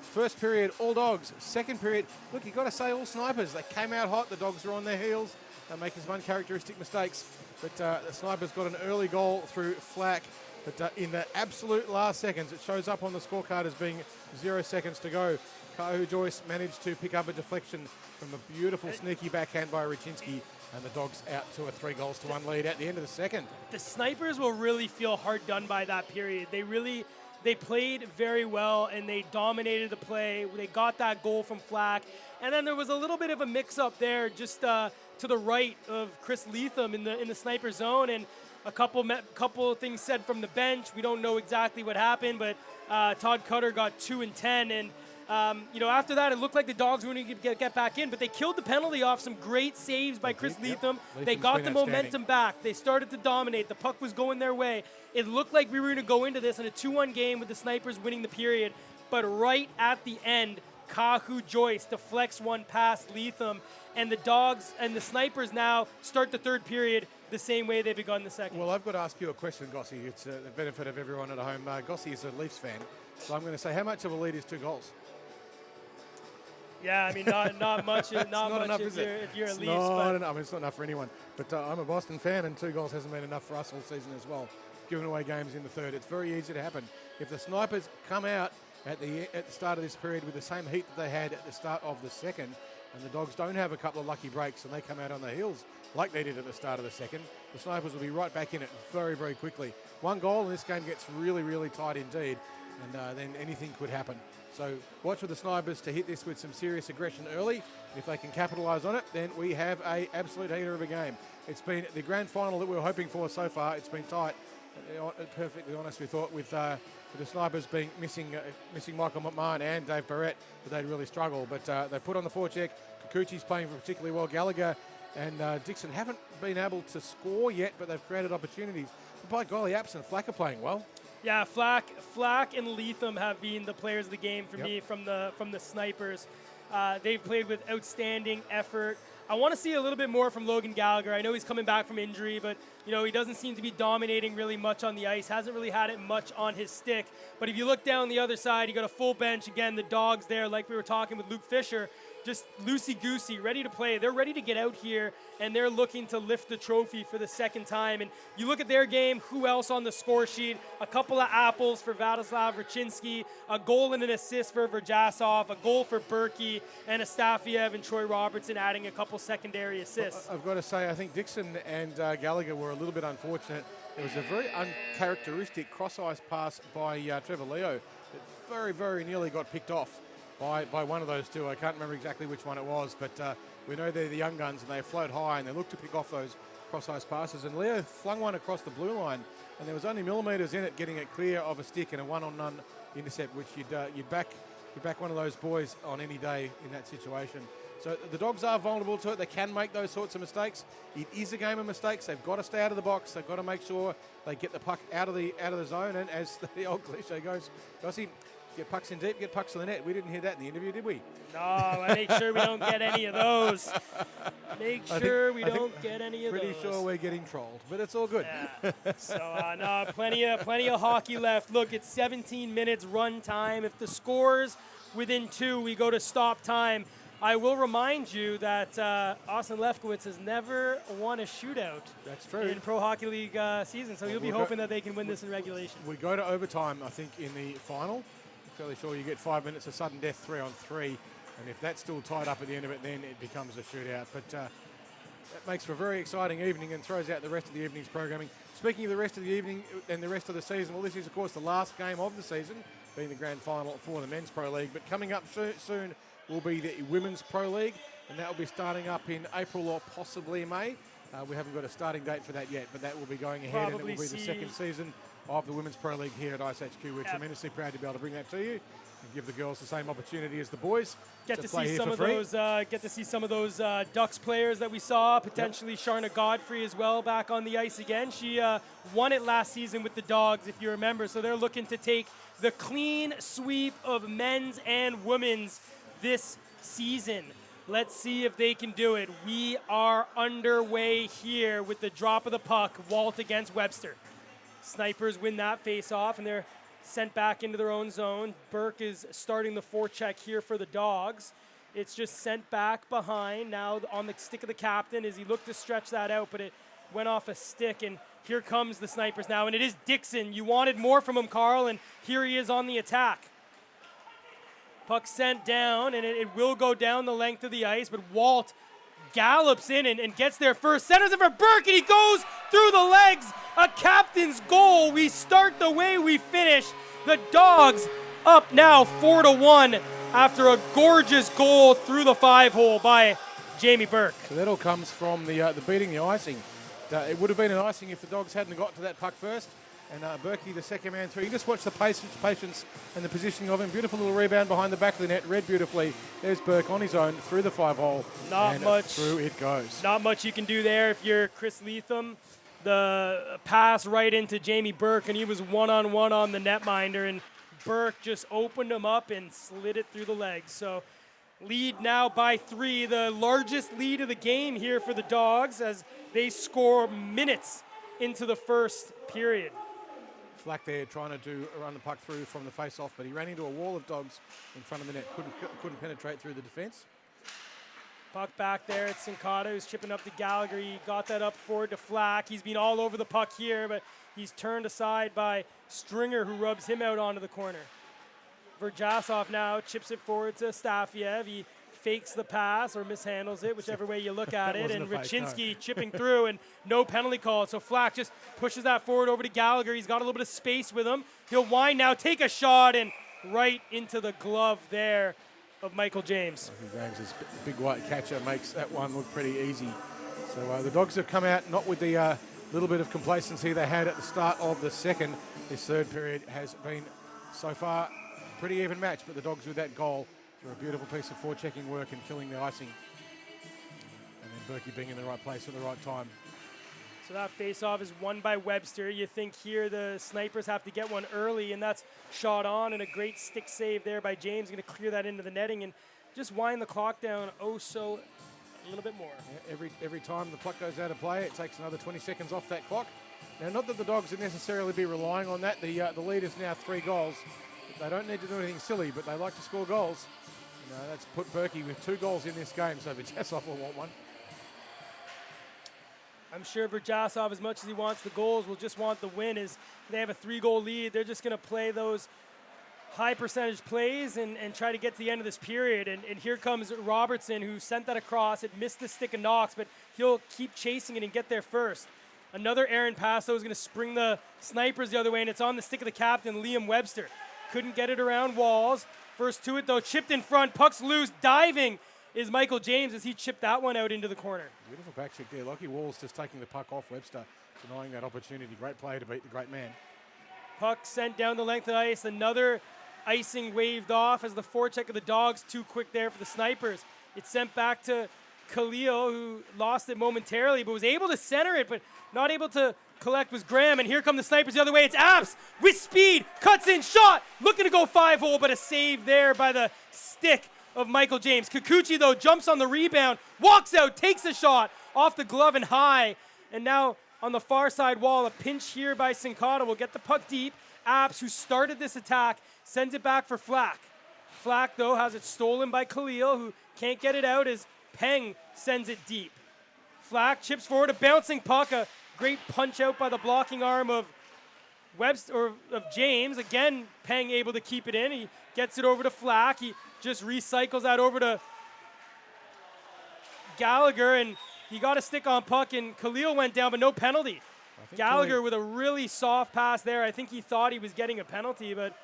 first period all dogs, second period, look, you've got to say all snipers. They came out hot, the dogs were on their heels, they're making some uncharacteristic mistakes, but the snipers got an early goal through Flack. But in the absolute last seconds, it shows up on the scorecard as being 0 seconds to go. Kahu Joyce managed to pick up a deflection from a beautiful sneaky backhand by Ryczynski, and the Dogs out to a 3-1 lead at the end of the second. The snipers will really feel hard done by that period. They played very well and they dominated the play. They got that goal from Flack, and then there was a little bit of a mix-up there just to the right of Chris Leatham in the sniper zone, and a couple of things said from the bench. We don't know exactly what happened, but Todd Cutter got 2 and 10, and after that, it looked like the Dogs were going to get back in, but they killed the penalty off some great saves by Chris Leatham. They got the momentum back. They started to dominate. The puck was going their way. It looked like we were going to go into this in a 2-1 game with the Snipers winning the period, but right at the end, Kahu Joyce deflects one past Leatham, and the Dogs and the Snipers now start the third period the same way they begun the second. Well, I've got to ask you a question, Gossi. It's the benefit of everyone at home. Gossi is a Leafs fan, so I'm going to say, how much of a lead is 2 goals? Yeah, I mean, not much. not much enough, if you're a Leafs. I mean, it's not enough for anyone. But I'm a Boston fan, and 2 goals hasn't been enough for us all season as well. Giving away games in the third, it's very easy to happen. If the Snipers come out at the start of this period with the same heat that they had at the start of the second, and the Dogs don't have a couple of lucky breaks and they come out on the heels like they did at the start of the second, the Snipers will be right back in it very, very quickly. 1 goal and this game gets really, really tight indeed, and then anything could happen. So watch for the Snipers to hit this with some serious aggression early. If they can capitalise on it, then we have a absolute heater of a game. It's been the grand final that we were hoping for so far. It's been tight. Perfectly honest, we thought with the Snipers being missing Michael McMahon and Dave Barrett, that they'd really struggle. But they put on the forecheck. Kikuchi's playing particularly well. Gallagher and Dixon haven't been able to score yet, but they've created opportunities. But by golly, Apps and Flack are playing well. Yeah, Flack and Leatham have been the players of the game for me from the Snipers. They've played with outstanding effort. I want to see a little bit more from Logan Gallagher. I know he's coming back from injury, but he doesn't seem to be dominating really much on the ice. Hasn't really had it much on his stick. But if you look down the other side, you got a full bench. Again, the Dogs there, like we were talking with Luke Fisher, just loosey-goosey, ready to play. They're ready to get out here, and they're looking to lift the trophy for the second time. And you look at their game, who else on the score sheet? A couple of apples for Vladislav Ryczynski, a goal and an assist for Verjasov, a goal for Berkey, and Astafiev and Troy Robertson adding a couple secondary assists. I've got to say, I think Dixon and Gallagher were a little bit unfortunate. It was a very uncharacteristic cross-ice pass by Trevor Leo that very, very nearly got picked off by one of those two. I can't remember exactly which one it was, but we know they're the young guns and they float high and they look to pick off those cross-ice passes. And Leo flung one across the blue line and there was only millimetres in it getting it clear of a stick and a one-on-none intercept, which you'd back one of those boys on any day in that situation. So the Dogs are vulnerable to it. They can make those sorts of mistakes. It is a game of mistakes. They've got to stay out of the box. They've got to make sure they get the puck out of the zone. And as the old cliche goes, Gossi, get pucks in deep, get pucks to the net. We didn't hear that in the interview, did we? No, I make sure we don't get any of those. Make sure we don't get any of those. Pretty sure we're getting trolled, but it's all good. Yeah. So, no, plenty of hockey left. Look, it's 17 minutes run time. If the score's within 2, we go to stop time. I will remind you that Austin Lefkowitz has never won a shootout. That's true. In Pro Hockey League season, so you'll be hoping that they can win this in regulation. We go to overtime, I think, in the final. I'm fairly sure you get 5 minutes of sudden death 3-on-3, and if that's still tied up at the end of it, then it becomes a shootout. But that makes for a very exciting evening and throws out the rest of the evening's programming. Speaking of the rest of the evening and the rest of the season, well, this is, of course, the last game of the season, being the grand final for the Men's Pro League. But coming up soon will be the Women's Pro League, and that will be starting up in April or possibly May. We haven't got a starting date for that yet, but that will be going ahead, and it will be the second season of the Women's Pro League here at iceHQ. We're tremendously proud to be able to bring that to you and give the girls the same opportunity as the boys. Get to see some of those Ducks players that we saw, potentially Sharna Godfrey as well back on the ice again. She won it last season with the Dogs, if you remember, so they're looking to take the clean sweep of men's and women's this season. Let's see if they can do it. We are underway here with the drop of the puck, Walt against Webster. Snipers win that face-off, and they're sent back into their own zone. Burke is starting the forecheck here for the Dogs. It's just sent back behind now on the stick of the captain as he looked to stretch that out, but it went off a stick, and here comes the Snipers now, and it is Dixon. You wanted more from him, Carl, and here he is on the attack. Puck sent down, and it will go down the length of the ice, but Walt gallops in and gets there first. Centers it for Burke, and he goes through the legs. A captain's goal. We start the way we finish. The Dogs up now 4-1 after a gorgeous goal through the 5-hole by Jamie Burke. So that all comes from the beating the icing. It would have been an icing if the Dogs hadn't got to that puck first. And Berkey, the second man through. You just watch the patience and the positioning of him. Beautiful little rebound behind the back of the net, read beautifully. There's Burke on his own through the 5-hole. Not much. Through it goes. Not much you can do there if you're Chris Leatham. The pass right into Jamie Burke, and he was one-on-one on the netminder, and Burke just opened him up and slid it through the legs. So lead now by 3, the largest lead of the game here for the Dogs as they score minutes into the first period. Flack there trying to run the puck through from the face-off, but he ran into a wall of Dogs in front of the net. Couldn't penetrate through the defence. Puck back there at Sincata, who's chipping up to Gallagher. He got that up forward to Flack. He's been all over the puck here, but he's turned aside by Stringer, who rubs him out onto the corner. Verjasov now chips it forward to Stafiev. He fakes the pass or mishandles it, whichever way you look at it. And Rachinsky chipping through, and no penalty call. So Flack just pushes that forward over to Gallagher. He's got a little bit of space with him. He'll wind now, take a shot, and right into the glove there of Michael James. James' big white catcher makes that one look pretty easy. So the Dogs have come out not with the little bit of complacency they had at the start of the second. This third period has been so far a pretty even match, but the Dogs with that goal through a beautiful piece of forechecking work and killing the icing. And then Berkey being in the right place at the right time. So that face-off is won by Webster. You think here the Snipers have to get one early, and that's shot on, and a great stick save there by James. Going to clear that into the netting and just wind the clock down so a little bit more. Yeah, every time the clock goes out of play, it takes another 20 seconds off that clock. Now, not that the Dogs would necessarily be relying on that. The lead is now 3 goals. They don't need to do anything silly, but they like to score goals. That's put Berkey with 2 goals in this game, so Verjasov will want one. I'm sure Verjasov, as much as he wants the goals, will just want the win. As they have a 3-goal lead, they're just going to play those high percentage plays and try to get to the end of this period. And here comes Robertson, who sent that across. It missed the stick of Knox, but he'll keep chasing it and get there first. Another errant pass, though, is going to spring the Snipers the other way, and it's on the stick of the captain, Liam Webster. Couldn't get it around walls. First to it, though, chipped in front, puck's loose, diving is Michael James as he chipped that one out into the corner. Beautiful back check there. Lockie Wall's just taking the puck off Webster, denying that opportunity. Great play to beat the great man. Puck sent down the length of the ice. Another icing waved off as the forecheck of the Dogs too quick there for the Snipers. It's sent back to Khalil, who lost it momentarily, but was able to center it, but not able to collect was Graham. And here come the Snipers the other way. It's Apps with speed, cuts in, shot, looking to go 5-hole, but a save there by the stick of Michael James. Kikuchi, though, jumps on the rebound, walks out, takes a shot off the glove and high. And now on the far side wall, a pinch here by Sincata will get the puck deep. Apps, who started this attack, sends it back for Flack. Flack, though, has it stolen by Khalil, who can't get it out as Peng sends it deep. Flack chips forward, a bouncing puck, a great punch out by the blocking arm of Webster, or of James. Again, Peng able to keep it in. He gets it over to Flack. He just recycles that over to Gallagher, and he got a stick on puck, and Khalil went down, but no penalty. Gallagher with a really soft pass there. I think he thought he was getting a penalty, but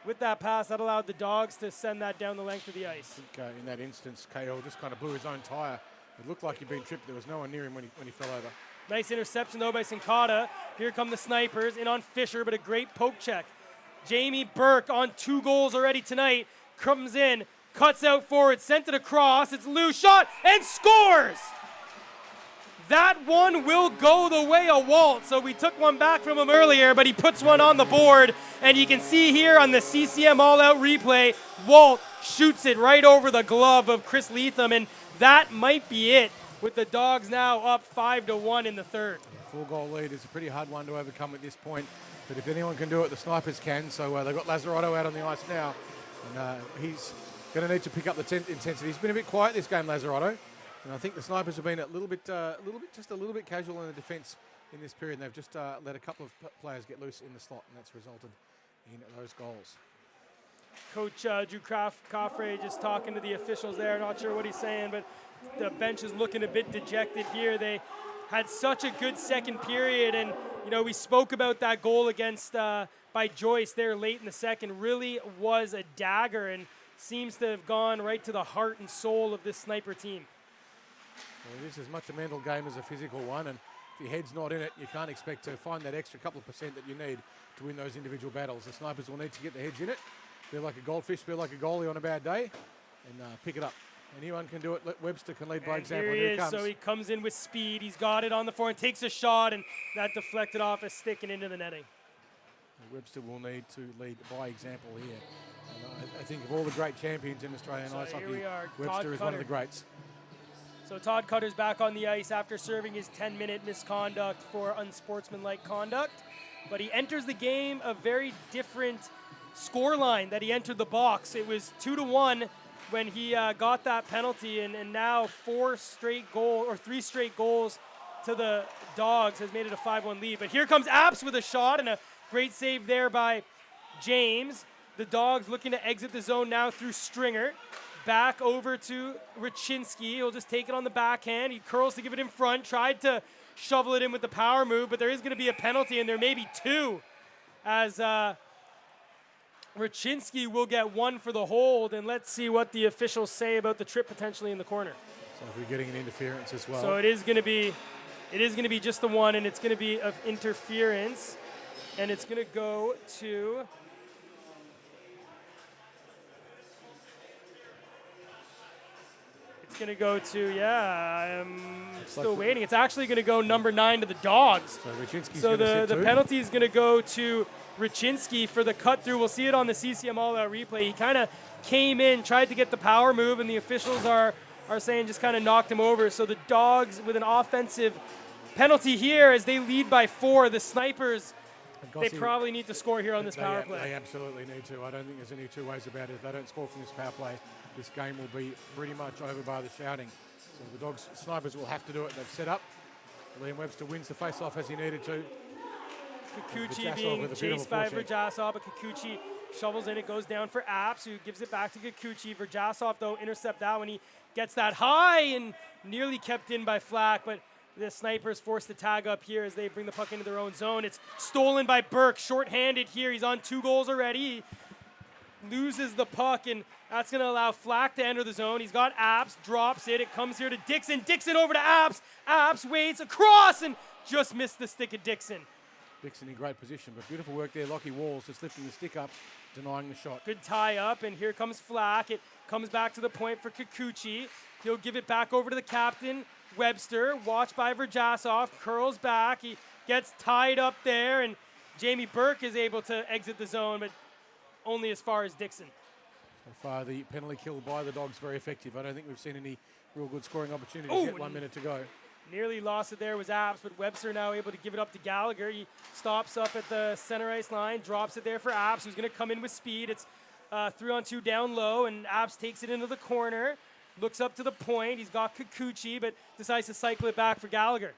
with that pass, that allowed the Dogs to send that down the length of the ice. I think in that instance, Cahill just kind of blew his own tyre. It looked like he'd been tripped. There was no one near him when he fell over. Nice interception, though, by Sincata. Here come the Snipers, in on Fisher, but a great poke check. Jamie Burke on 2 goals already tonight. Comes in, cuts out forward, sent it across. It's loose shot, and scores! That one will go the way of Walt. So we took one back from him earlier, but he puts one on the board. And you can see here on the CCM all-out replay, Walt shoots it right over the glove of Chris Leatham, and that might be it, with the Dogs now up 5-1 in the third. 4-goal lead is a pretty hard one to overcome at this point, but if anyone can do it, the Snipers can. So they've got Lazzarotto out on the ice now, and he's going to need to pick up the intensity. He's been a bit quiet this game, Lazzarotto, and I think the Snipers have been just a little bit casual in the defence in this period. And they've just let a couple of players get loose in the slot, and that's resulted in those goals. Coach Drew Coffray just talking to the officials there. Not sure what he's saying, but the bench is looking a bit dejected here. They had such a good second period, and we spoke about that goal against by Joyce there late in the second. Really was a dagger and seems to have gone right to the heart and soul of this Sniper team. Well, it is as much a mental game as a physical one, and if your head's not in it, you can't expect to find that extra couple of percent that you need to win those individual battles. The Snipers will need to get their heads in it, feel like a goldfish, feel like a goalie on a bad day, and pick it up. Anyone can do it. Webster can lead by example. Here he is. So he comes in with speed. He's got it on the forehand, takes a shot, and that deflected off a stick and into the netting. Webster will need to lead by example here. And I think of all the great champions in Australian ice hockey, Webster is one of the greats. So Todd Cutter's back on the ice after serving his 10-minute misconduct for unsportsmanlike conduct. But he enters the game a very different scoreline that he entered the box. It was 2-1 when he got that penalty, and now 3 straight goals to the Dogs has made it a 5-1 lead. But here comes Apps with a shot, and a great save there by James. The Dogs looking to exit the zone now through Stringer. Back over to Raczynski. He'll just take it on the backhand. He curls to give it in front. Tried to shovel it in with the power move, but there is going to be a penalty, and there may be 2, as Raczynski will get 1 for the hold. And let's see what the officials say about the trip potentially in the corner. So we're getting an interference as well. So it is going to be just the 1, and it's going to be of interference, and it's going to go to. It's going to go to, I'm still waiting. It's actually going to go number 9 to the Dogs. So Raczynski's so the penalty is going to go to Raczynski for the cut through. We'll see it on the CCM all-out replay. He kind of came in, tried to get the power move, and the officials are saying just kind of knocked him over. So the Dogs with an offensive penalty here as they lead by 4. The Snipers, they probably need to score here on this power play. They absolutely need to. I don't think there's any two ways about it. If they don't score from this power play, this game will be pretty much over by the shouting. So the Dogs, Snipers will have to do it. They've set up. Liam Webster wins the face-off as he needed to. Kikuchi being chased by Verjasov, but Kikuchi shovels in. It goes down for Apps, who gives it back to Kikuchi. Verjasov, though, intercept that when he gets that high and nearly kept in by Flack, but the Snipers forced to tag up here as they bring the puck into their own zone. It's stolen by Burke, short-handed here. He's on 2 goals already. He loses the puck, and that's going to allow Flack to enter the zone. He's got Apps, drops it. It comes here to Dixon. Dixon over to Apps. Apps waits across and just missed the stick of Dixon. Dixon in great position, but beautiful work there. Lockie Walls just lifting the stick up, denying the shot. Good tie up, and here comes Flack. It comes back to the point for Kikuchi. He'll give it back over to the captain, Webster. Watched by Verjasov, curls back. He gets tied up there, and Jamie Burke is able to exit the zone, but only as far as Dixon. So far, the penalty kill by the Dogs very effective. I don't think we've seen any real good scoring opportunities yet. 1 minute to go. Nearly lost it there was Apps, but Webster now able to give it up to Gallagher. He stops up at the center ice line, drops it there for Apps, who's going to come in with speed. It's 3-on-2 down low, and Apps takes it into the corner. looks up to the point. He's got Kikuchi, but decides to cycle it back for Gallagher.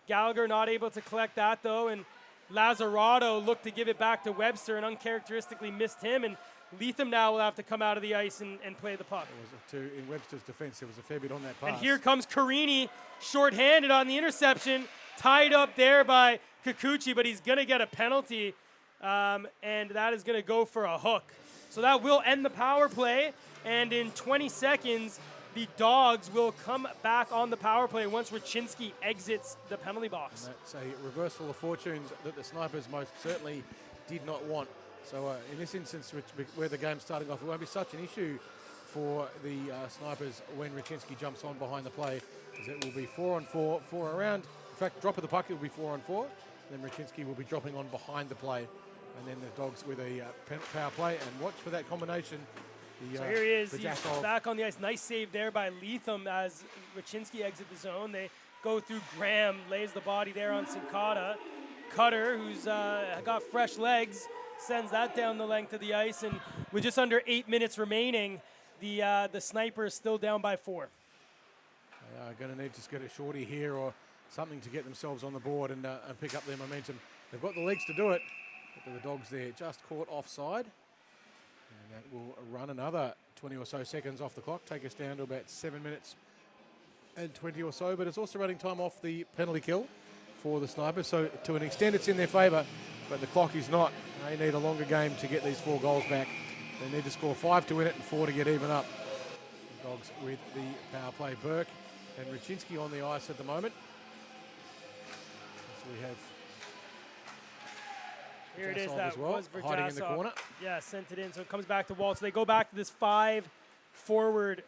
Gallagher not able to collect that, though, and Lazzarato looked to give it back to Webster and uncharacteristically missed him, and Leatham now will have to come out of the ice and play the puck. In Webster's defense, there was a fair bit on that pass. And here comes Carini, shorthanded on the interception, tied up there by Kikuchi, but he's going to get a penalty, and that is going to go for a hook. So that will end the power play, and in 20 seconds, the Dogs will come back on the power play once Raczynski exits the penalty box. And that's a reversal of fortunes that the Snipers most certainly did not want. So in this instance, where the game's starting off, it won't be such an issue for the Snipers when Raczynski jumps on behind the play, as it will be 4-on-4 for around. In fact, drop of the puck, it will be 4-on-4. Then Raczynski will be dropping on behind the play. And then the Dogs with a power play. And watch for that combination. So here he is, he's back on the ice. Nice save there by Leatham as Raczynski exit the zone. They go through Graham, lays the body there on Sincata. Cutter, who's got fresh legs, sends that down the length of the ice. And with just under 8 minutes remaining, the Sniper is still down by 4. They are going to need to get a shorty here or something to get themselves on the board and pick up their momentum. They've got the legs to do it, but the Dogs there just caught offside. And that will run another 20 or so seconds off the clock, take us down to about 7 minutes and 20 or so. But it's also running time off the penalty kill for the Snipers. So to an extent, it's in their favour, but the clock is not. They need a longer game to get these 4 goals back. They need to score 5 to win it and 4 to get even up. The Dogs with the power play. Burke and Raczynski on the ice at the moment. So we have here it is, that was for hiding in the corner. Yeah, sent it in, so it comes back to Walt. So they go back to this 5-forward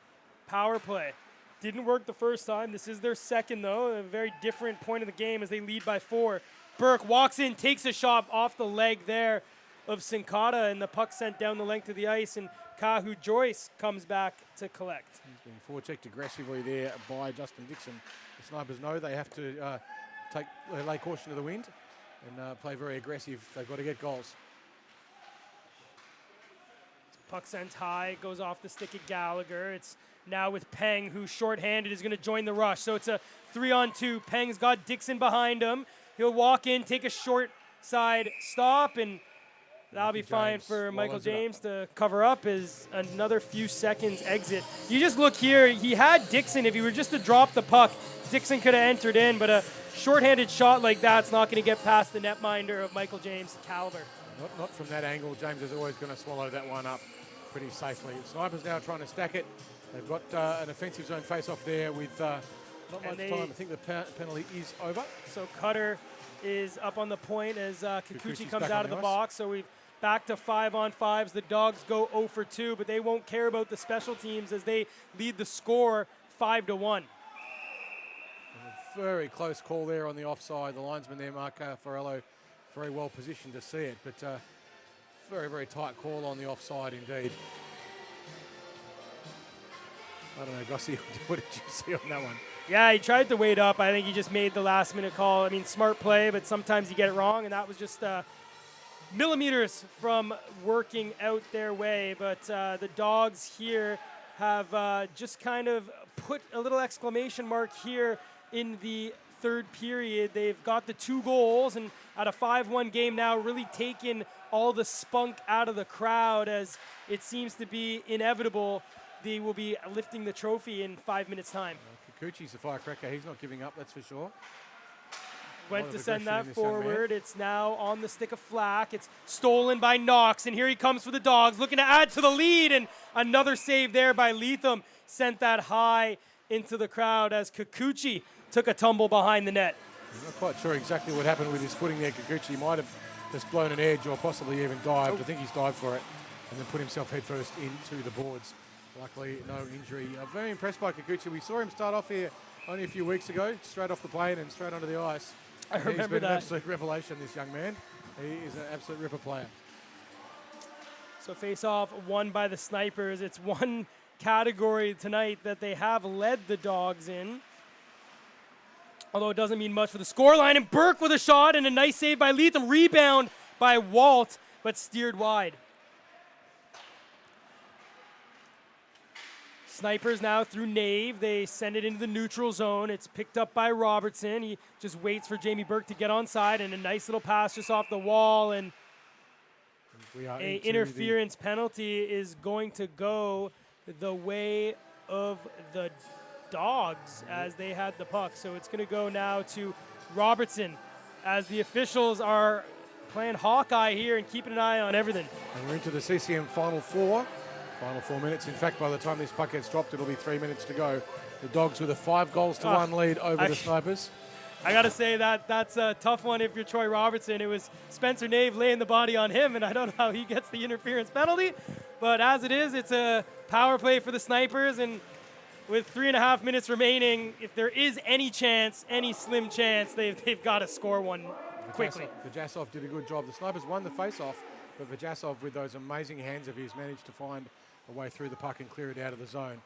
power play. Didn't work the first time. This is their second, though. A very different point of the game as they lead by 4. Burke walks in, takes a shot off the leg there of Sincata, and the puck sent down the length of the ice, and Kahu Joyce comes back to collect. He's being forechecked aggressively there by Justin Dixon. The Snipers know they have to lay caution to the wind and play very aggressive. They've got to get goals. Puck sent high, goes off the stick of Gallagher. It's now with Peng, who's shorthanded, is going to join the rush. So it's a 3-on-2. Peng's got Dixon behind him. He'll walk in, take a short side stop, and that'll be fine for Michael James to cover up as another few seconds exit. You just look here, he had Dixon. If he were just to drop the puck, Dixon could have entered in, but a shorthanded shot like that's not going to get past the netminder of Michael James' caliber. Not from that angle. James is always going to swallow that one up pretty safely. Snipers now trying to stack it. They've got an offensive zone face-off there with not much time. I think the penalty is over. So Cutter is up on the point as Kikuchi comes out of the box. So we've back to 5-on-5s. The Dogs go 0 for 2, but they won't care about the special teams as they lead the score 5-1. Very close call there on the offside. The linesman there, Mark Farello, very well positioned to see it, but very, very tight call on the offside indeed. I don't know, Gossi, what did you see on that one? Yeah, he tried to wait up. I think he just made the last-minute call. I mean, smart play, but sometimes you get it wrong, and that was just millimeters from working out their way. But the Dogs here have just kind of put a little exclamation mark here in the third period. They've got the 2 goals, and at a 5-1 game now, really taken all the spunk out of the crowd as it seems to be inevitable. They will be lifting the trophy in 5 minutes' time. Kikuchi's a firecracker. He's not giving up, that's for sure. Went to send that forward. It's now on the stick of Flack. It's stolen by Knox, and here he comes for the Dogs, looking to add to the lead, and another save there by Leatham sent that high into the crowd as Kikuchi took a tumble behind the net. I'm not quite sure exactly what happened with his footing there. Kikuchi might have just blown an edge or possibly even dived. I think he's dived for it and then put himself headfirst into the boards. Luckily, no injury. I'm very impressed by Kikuchi. We saw him start off here only a few weeks ago, straight off the plane and straight onto the ice. I remember He's been that. an absolute revelation, this young man. He is an absolute ripper player. So face-off won by the Snipers. It's one category tonight that they have led the Dogs in. Although it doesn't mean much for the scoreline. And Burke with a shot and a nice save by Leatham. Rebound by Walt, but steered wide. Snipers now through Nave. They send it into the neutral zone. It's picked up by Robertson. He just waits for Jamie Burke to get onside, and a nice little pass just off the wall. And an interference penalty is going to go the way of the Dogs as they had the puck. So it's going to go now to Robertson as the officials are playing Hawkeye here and keeping an eye on everything. And we're into the CCM Final 4. Final 4 minutes. In fact, by the time this puck gets dropped, it'll be 3 minutes to go. The Dogs with a 5-1 lead over the Snipers. I got to say that's a tough one if you're Troy Robertson. It was Spencer Nave laying the body on him, and I don't know how he gets the interference penalty. But as it is, it's a power play for the Snipers, and with 3.5 minutes remaining, if there is any chance, any slim chance, they've got to score one quickly. Vajasov did a good job. The Snipers won the face-off, but Vajasov, with those amazing hands of his, managed to find a way through the puck and clear it out of the zone.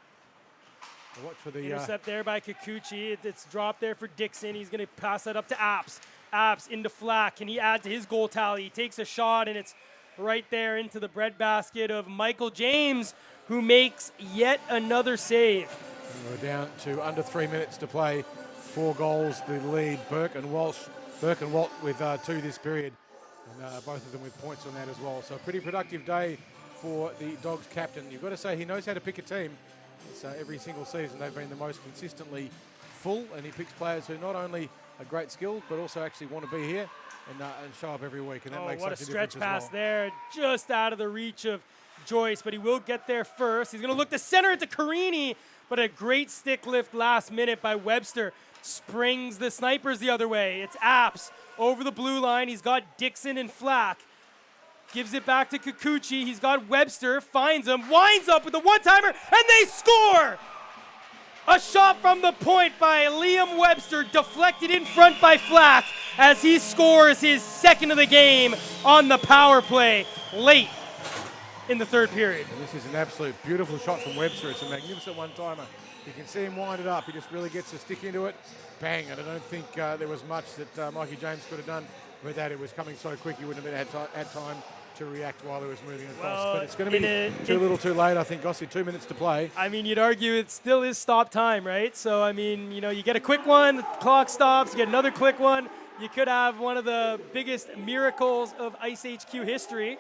Watch for the intercept there by Kikuchi. It's dropped there for Dixon. He's going to pass that up to Apps. Apps into Flack. Can he add to his goal tally? He takes a shot, and it's right there into the breadbasket of Michael James, who makes yet another save. And we're down to under 3 minutes to play. 4 goals, the lead. Burke and Walt with 2 this period, and both of them with points on that as well. So a pretty productive day for the Dogs captain. You've got to say he knows how to pick a team. So every single season they've been the most consistently full, and he picks players who not only are great skilled but also actually want to be here and show up every week, and that makes such a difference as well. What a stretch pass there, just out of the reach of Joyce, but he will get there first. He's going to look to center it to Carini, but a great stick lift last minute by Webster springs the Snipers the other way. It's Apps over the blue line. He's got Dixon and Flack. Gives it back to Kikuchi. He's got Webster, finds him, winds up with a one-timer, and they score! A shot from the point by Liam Webster, deflected in front by Flack as he scores his second of the game on the power play late in the third period. And this is an absolute beautiful shot from Webster. It's a magnificent one-timer. You can see him wind it up. He just really gets to stick into it. Bang, and I don't think there was much that Mikey James could have done with that. It was coming so quick he wouldn't have had time to react while he was moving across. But it's going to be too little too late, I think, Gossie. 2 minutes to play. I mean, you'd argue it still is stop time, right? So, I mean, you know, you get a quick one, the clock stops, you get another quick one. You could have one of the biggest miracles of iceHQ history.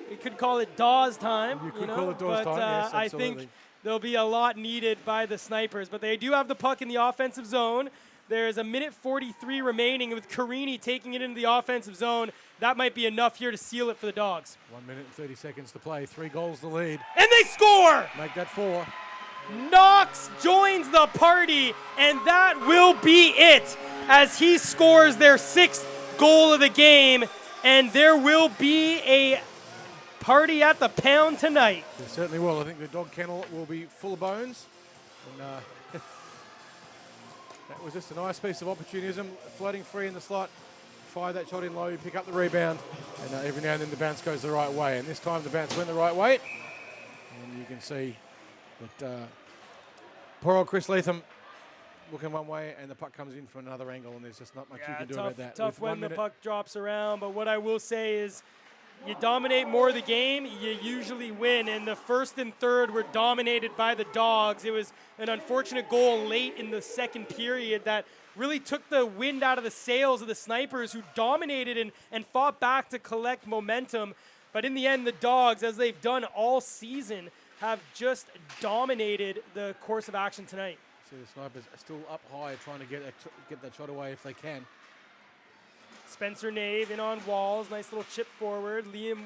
You could call it Dawes time. You could call it Dawes time, yes, absolutely. I think there'll be a lot needed by the Snipers, but they do have the puck in the offensive zone. There's a minute 43 remaining with Carini taking it into the offensive zone. That might be enough here to seal it for the Dogs. 1 minute and 30 seconds to play. 3 goals the lead. And they score! Make that 4. Knox joins the party, and that will be it as he scores their 6th goal of the game, and there will be a party at the Pound tonight. There certainly will. I think the dog kennel will be full of bones. And, that was just a nice piece of opportunism, floating free in the slot. Fire that shot in low, you pick up the rebound, and every now and then the bounce goes the right way. And this time the bounce went the right way. And you can see that poor old Chris Leatham looking one way, and the puck comes in from another angle, and there's just not much you can do about that. Tough when the puck drops around, but what I will say is you dominate more of the game, you usually win. And the first and third were dominated by the Dogs. It was an unfortunate goal late in the second period that really took the wind out of the sails of the Snipers, who dominated and fought back to collect momentum. But in the end, the Dogs, as they've done all season, have just dominated the course of action tonight. See, the Snipers are still up high, trying to get that shot away if they can. Spencer Nave in on Walls, nice little chip forward. Liam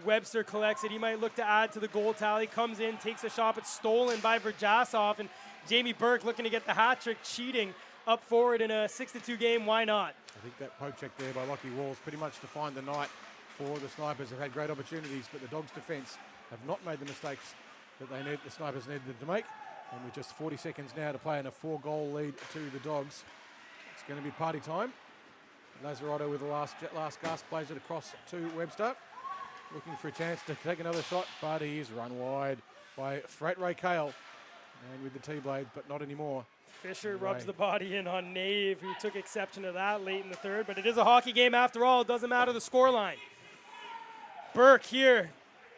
Webster collects it. He might look to add to the goal tally. Comes in, takes a shot, but stolen by Verjasov. And Jamie Burke looking to get the hat trick, cheating up forward in a 6-2 game. Why not? I think that poke check there by Lockie Walls pretty much defined the night for the Snipers. They've had great opportunities, but the Dogs' defence have not made the mistakes that the Snipers needed them to make. And with just 40 seconds now to play in a 4-goal lead to the Dogs, it's going to be party time. Lazaretto with the last gasp plays it across to Webster. Looking for a chance to take another shot, but he is run wide by Freight Ray Kale. And with the T-blade, but not anymore. Fisher rubs the body in on Nave, who took exception to that late in the third. But it is a hockey game after all. It doesn't matter the scoreline. Burke here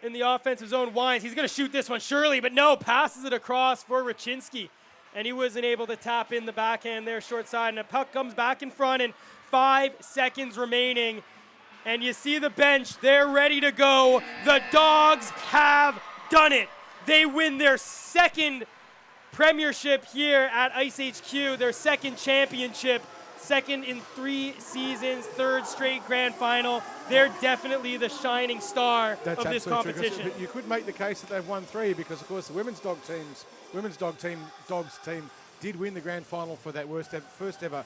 in the offensive zone. Wines, he's going to shoot this one, surely, but no, passes it across for Raczynski. And he wasn't able to tap in the backhand there, short side. And the puck comes back in front, and 5 seconds remaining. And you see the bench, they're ready to go. The Dogs have done it. They win their second premiership here at iceHQ, their second championship, second in 3 seasons, third straight grand final. They're definitely the shining star of this competition. You could make the case that they've won 3 because, of course, the women's dogs team did win the grand final for that first ever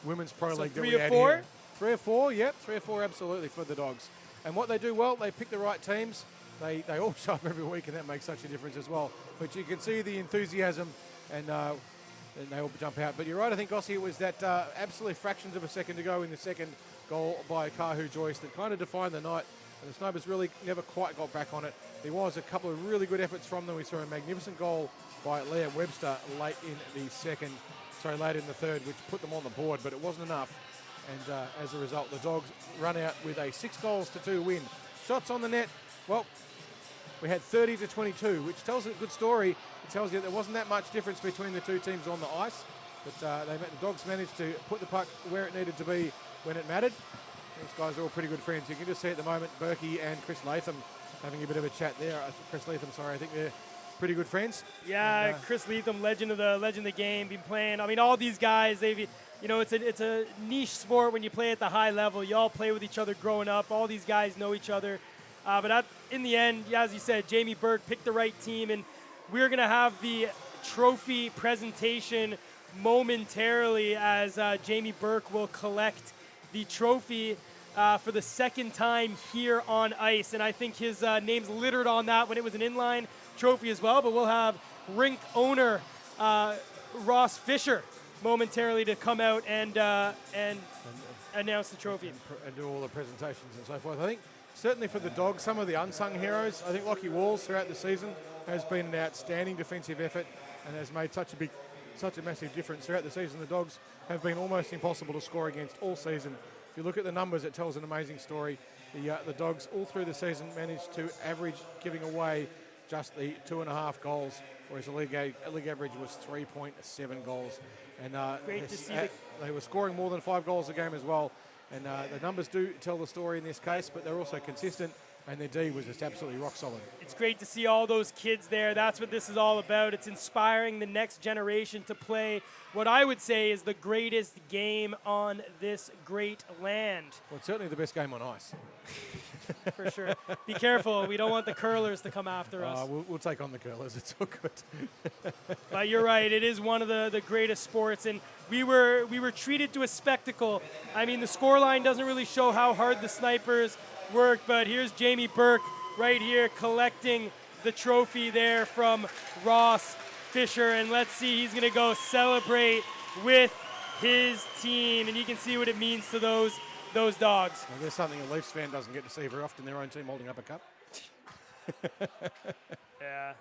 women's pro league. 3 or 4? 3 or 4, yep, 3 or 4 absolutely for the Dogs. And what they do well, they pick the right teams. They all show up every week, and that makes such a difference as well. But you can see the enthusiasm, and they all jump out. But you're right, I think, Gossie, it was that absolutely fractions of a second to go in the second goal by Kahu Joyce that kind of defined the night. And the Snipers really never quite got back on it. There was a couple of really good efforts from them. We saw a magnificent goal by Liam Webster late in the third, which put them on the board, but it wasn't enough. And as a result, the Dogs run out with a 6-2 win. Shots on the net, well, we had 30-22, which tells a good story. It tells you there wasn't that much difference between the two teams on the ice, but the Dogs managed to put the puck where it needed to be when it mattered. These guys are all pretty good friends. You can just see at the moment Berkey and Chris Latham having a bit of a chat there. I think they're pretty good friends. Yeah, and, Chris Latham, legend of the game, been playing. I mean, all these guys, it's a niche sport when you play at the high level. You all play with each other growing up. All these guys know each other. But in the end, as you said, Jamie Burke picked the right team, and we're going to have the trophy presentation momentarily as Jamie Burke will collect the trophy for the second time here on ice. And I think his name's littered on that when it was an inline trophy as well. But we'll have rink owner Ross Fisher momentarily to come out and announce the trophy. And do all the presentations and so forth. I think certainly for the Dogs, some of the unsung heroes, I think Lockie Walls throughout the season has been an outstanding defensive effort and has made such a massive difference throughout the season. The Dogs have been almost impossible to score against all season. If you look at the numbers, it tells an amazing story. The Dogs all through the season managed to average giving away just the 2.5 goals, whereas the league average was 3.7 goals. And great to see they were scoring more than 5 goals a game as well. And the numbers do tell the story in this case, but they're also consistent, and their D was just absolutely rock solid. It's great to see all those kids there. That's what this is all about. It's inspiring the next generation to play what I would say is the greatest game on this great land. Well, it's certainly the best game on ice. For sure. Be careful. We don't want the curlers to come after us. We'll take on the curlers. It's all good. But you're right. It is one of the greatest sports, and we were treated to a spectacle. I mean, the scoreline doesn't really show how hard the Snipers worked, but here's Jamie Burke right here collecting the trophy there from Ross Fisher, and let's see, he's going to go celebrate with his team, and you can see what it means to those Dogs. Well, there's something a Leafs fan doesn't get to see very often, their own team holding up a cup. Yeah.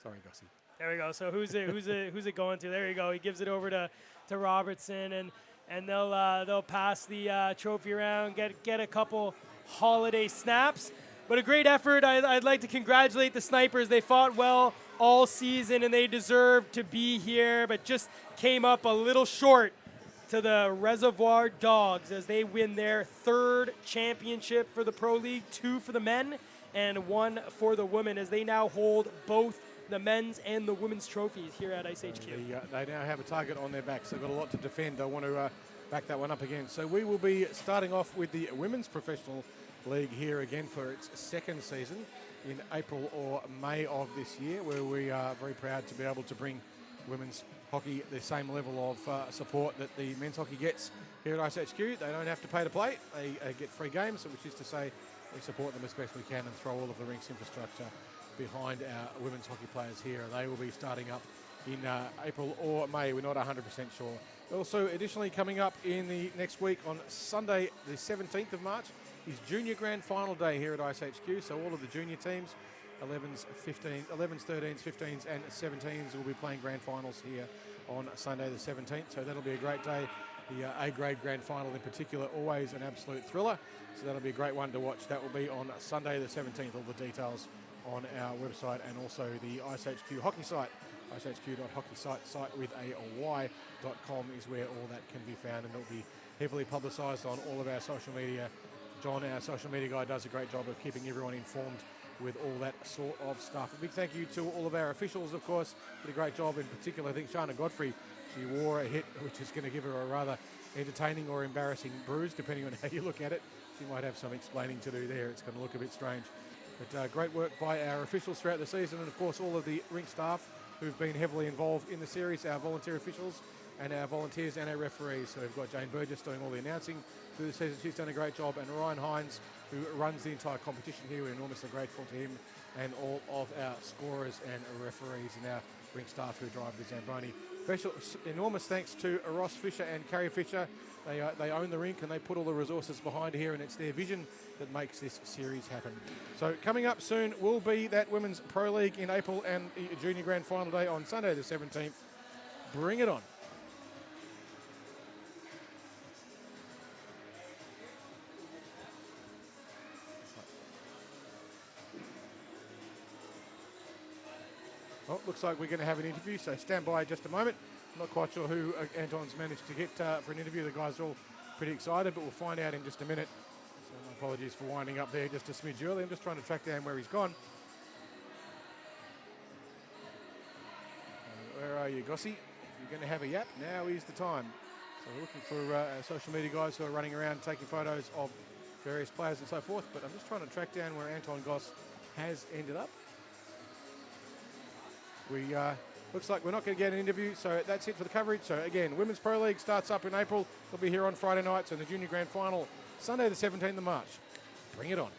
Sorry, Gossie. There we go. So who's it going to? There you go. He gives it over to Robertson, and they'll pass the trophy around, get a couple holiday snaps. But a great effort. I'd like to congratulate the Snipers. They fought well all season, and they deserve to be here, but just came up a little short to the Reservoir Dogs as they win their 3rd championship for the Pro League, 2 for the men and 1 for the women, as they now hold both the men's and the women's trophies here at iceHQ. They now have a target on their backs. They've got a lot to defend. I want to back that one up again. So we will be starting off with the Women's Professional League here again for its 2nd season in April or May of this year, where we are very proud to be able to bring women's hockey the same level of support that the men's hockey gets here at iceHQ. They don't have to pay to play. They get free games, which is to say we support them as best we can and throw all of the rinks infrastructure behind our women's hockey players here. They will be starting up in April or May. We're not 100% sure. Also, additionally, coming up in the next week on Sunday, the 17th of March, is Junior Grand Final Day here at iceHQ. So all of the junior teams, 11s, 13s, 15s and 17s will be playing grand finals here on Sunday the 17th. So that'll be a great day The A-grade grand final in particular, always an absolute thriller. So that'll be a great one to watch. That will be on Sunday the 17th. All the details on our website and also the iceHQ hockey site. iceHQ.hockeysite site with a y.com is where all that can be found, and it'll be heavily publicised on all of our social media. John, our social media guy, does a great job of keeping everyone informed with all that sort of stuff. A big thank you to all of our officials, of course. Did a great job. In particular, I think Shana Godfrey, she wore a hit which is going to give her a rather entertaining or embarrassing bruise, depending on how you look at it. She might have some explaining to do there. It's going to look a bit strange. But great work by our officials throughout the season, and of course all of the rink staff who've been heavily involved in the series, our volunteer officials and our volunteers and our referees. So we've got Jane Burgess doing all the announcing through the season. She's done a great job. And Ryan Hines, who runs the entire competition here. We're enormously grateful to him and all of our scorers and referees and our rink staff who drive the Zamboni. Special, enormous thanks to Ross Fisher and Carrie Fisher. They own the rink and they put all the resources behind here, and it's their vision that makes this series happen. So coming up soon will be that Women's Pro League in April and Junior Grand Final Day on Sunday the 17th. Bring it on. Well, looks like we're going to have an interview, so stand by just a moment. I'm not quite sure who Anton's managed to get for an interview. The guys are all pretty excited, but we'll find out in just a minute. So my apologies for winding up there just a smidge early. I'm just trying to track down where he's gone. Where are you, Gossie? If you're going to have a yap, now is the time. So we're looking for our social media guys who are running around taking photos of various players and so forth, but I'm just trying to track down where Anton Goss has ended up. Looks like we're not going to get an interview, so that's it for the coverage. So again, Women's Pro League starts up in April. We'll be here on Friday nights, and the Junior Grand Final Sunday the 17th of March. Bring it on.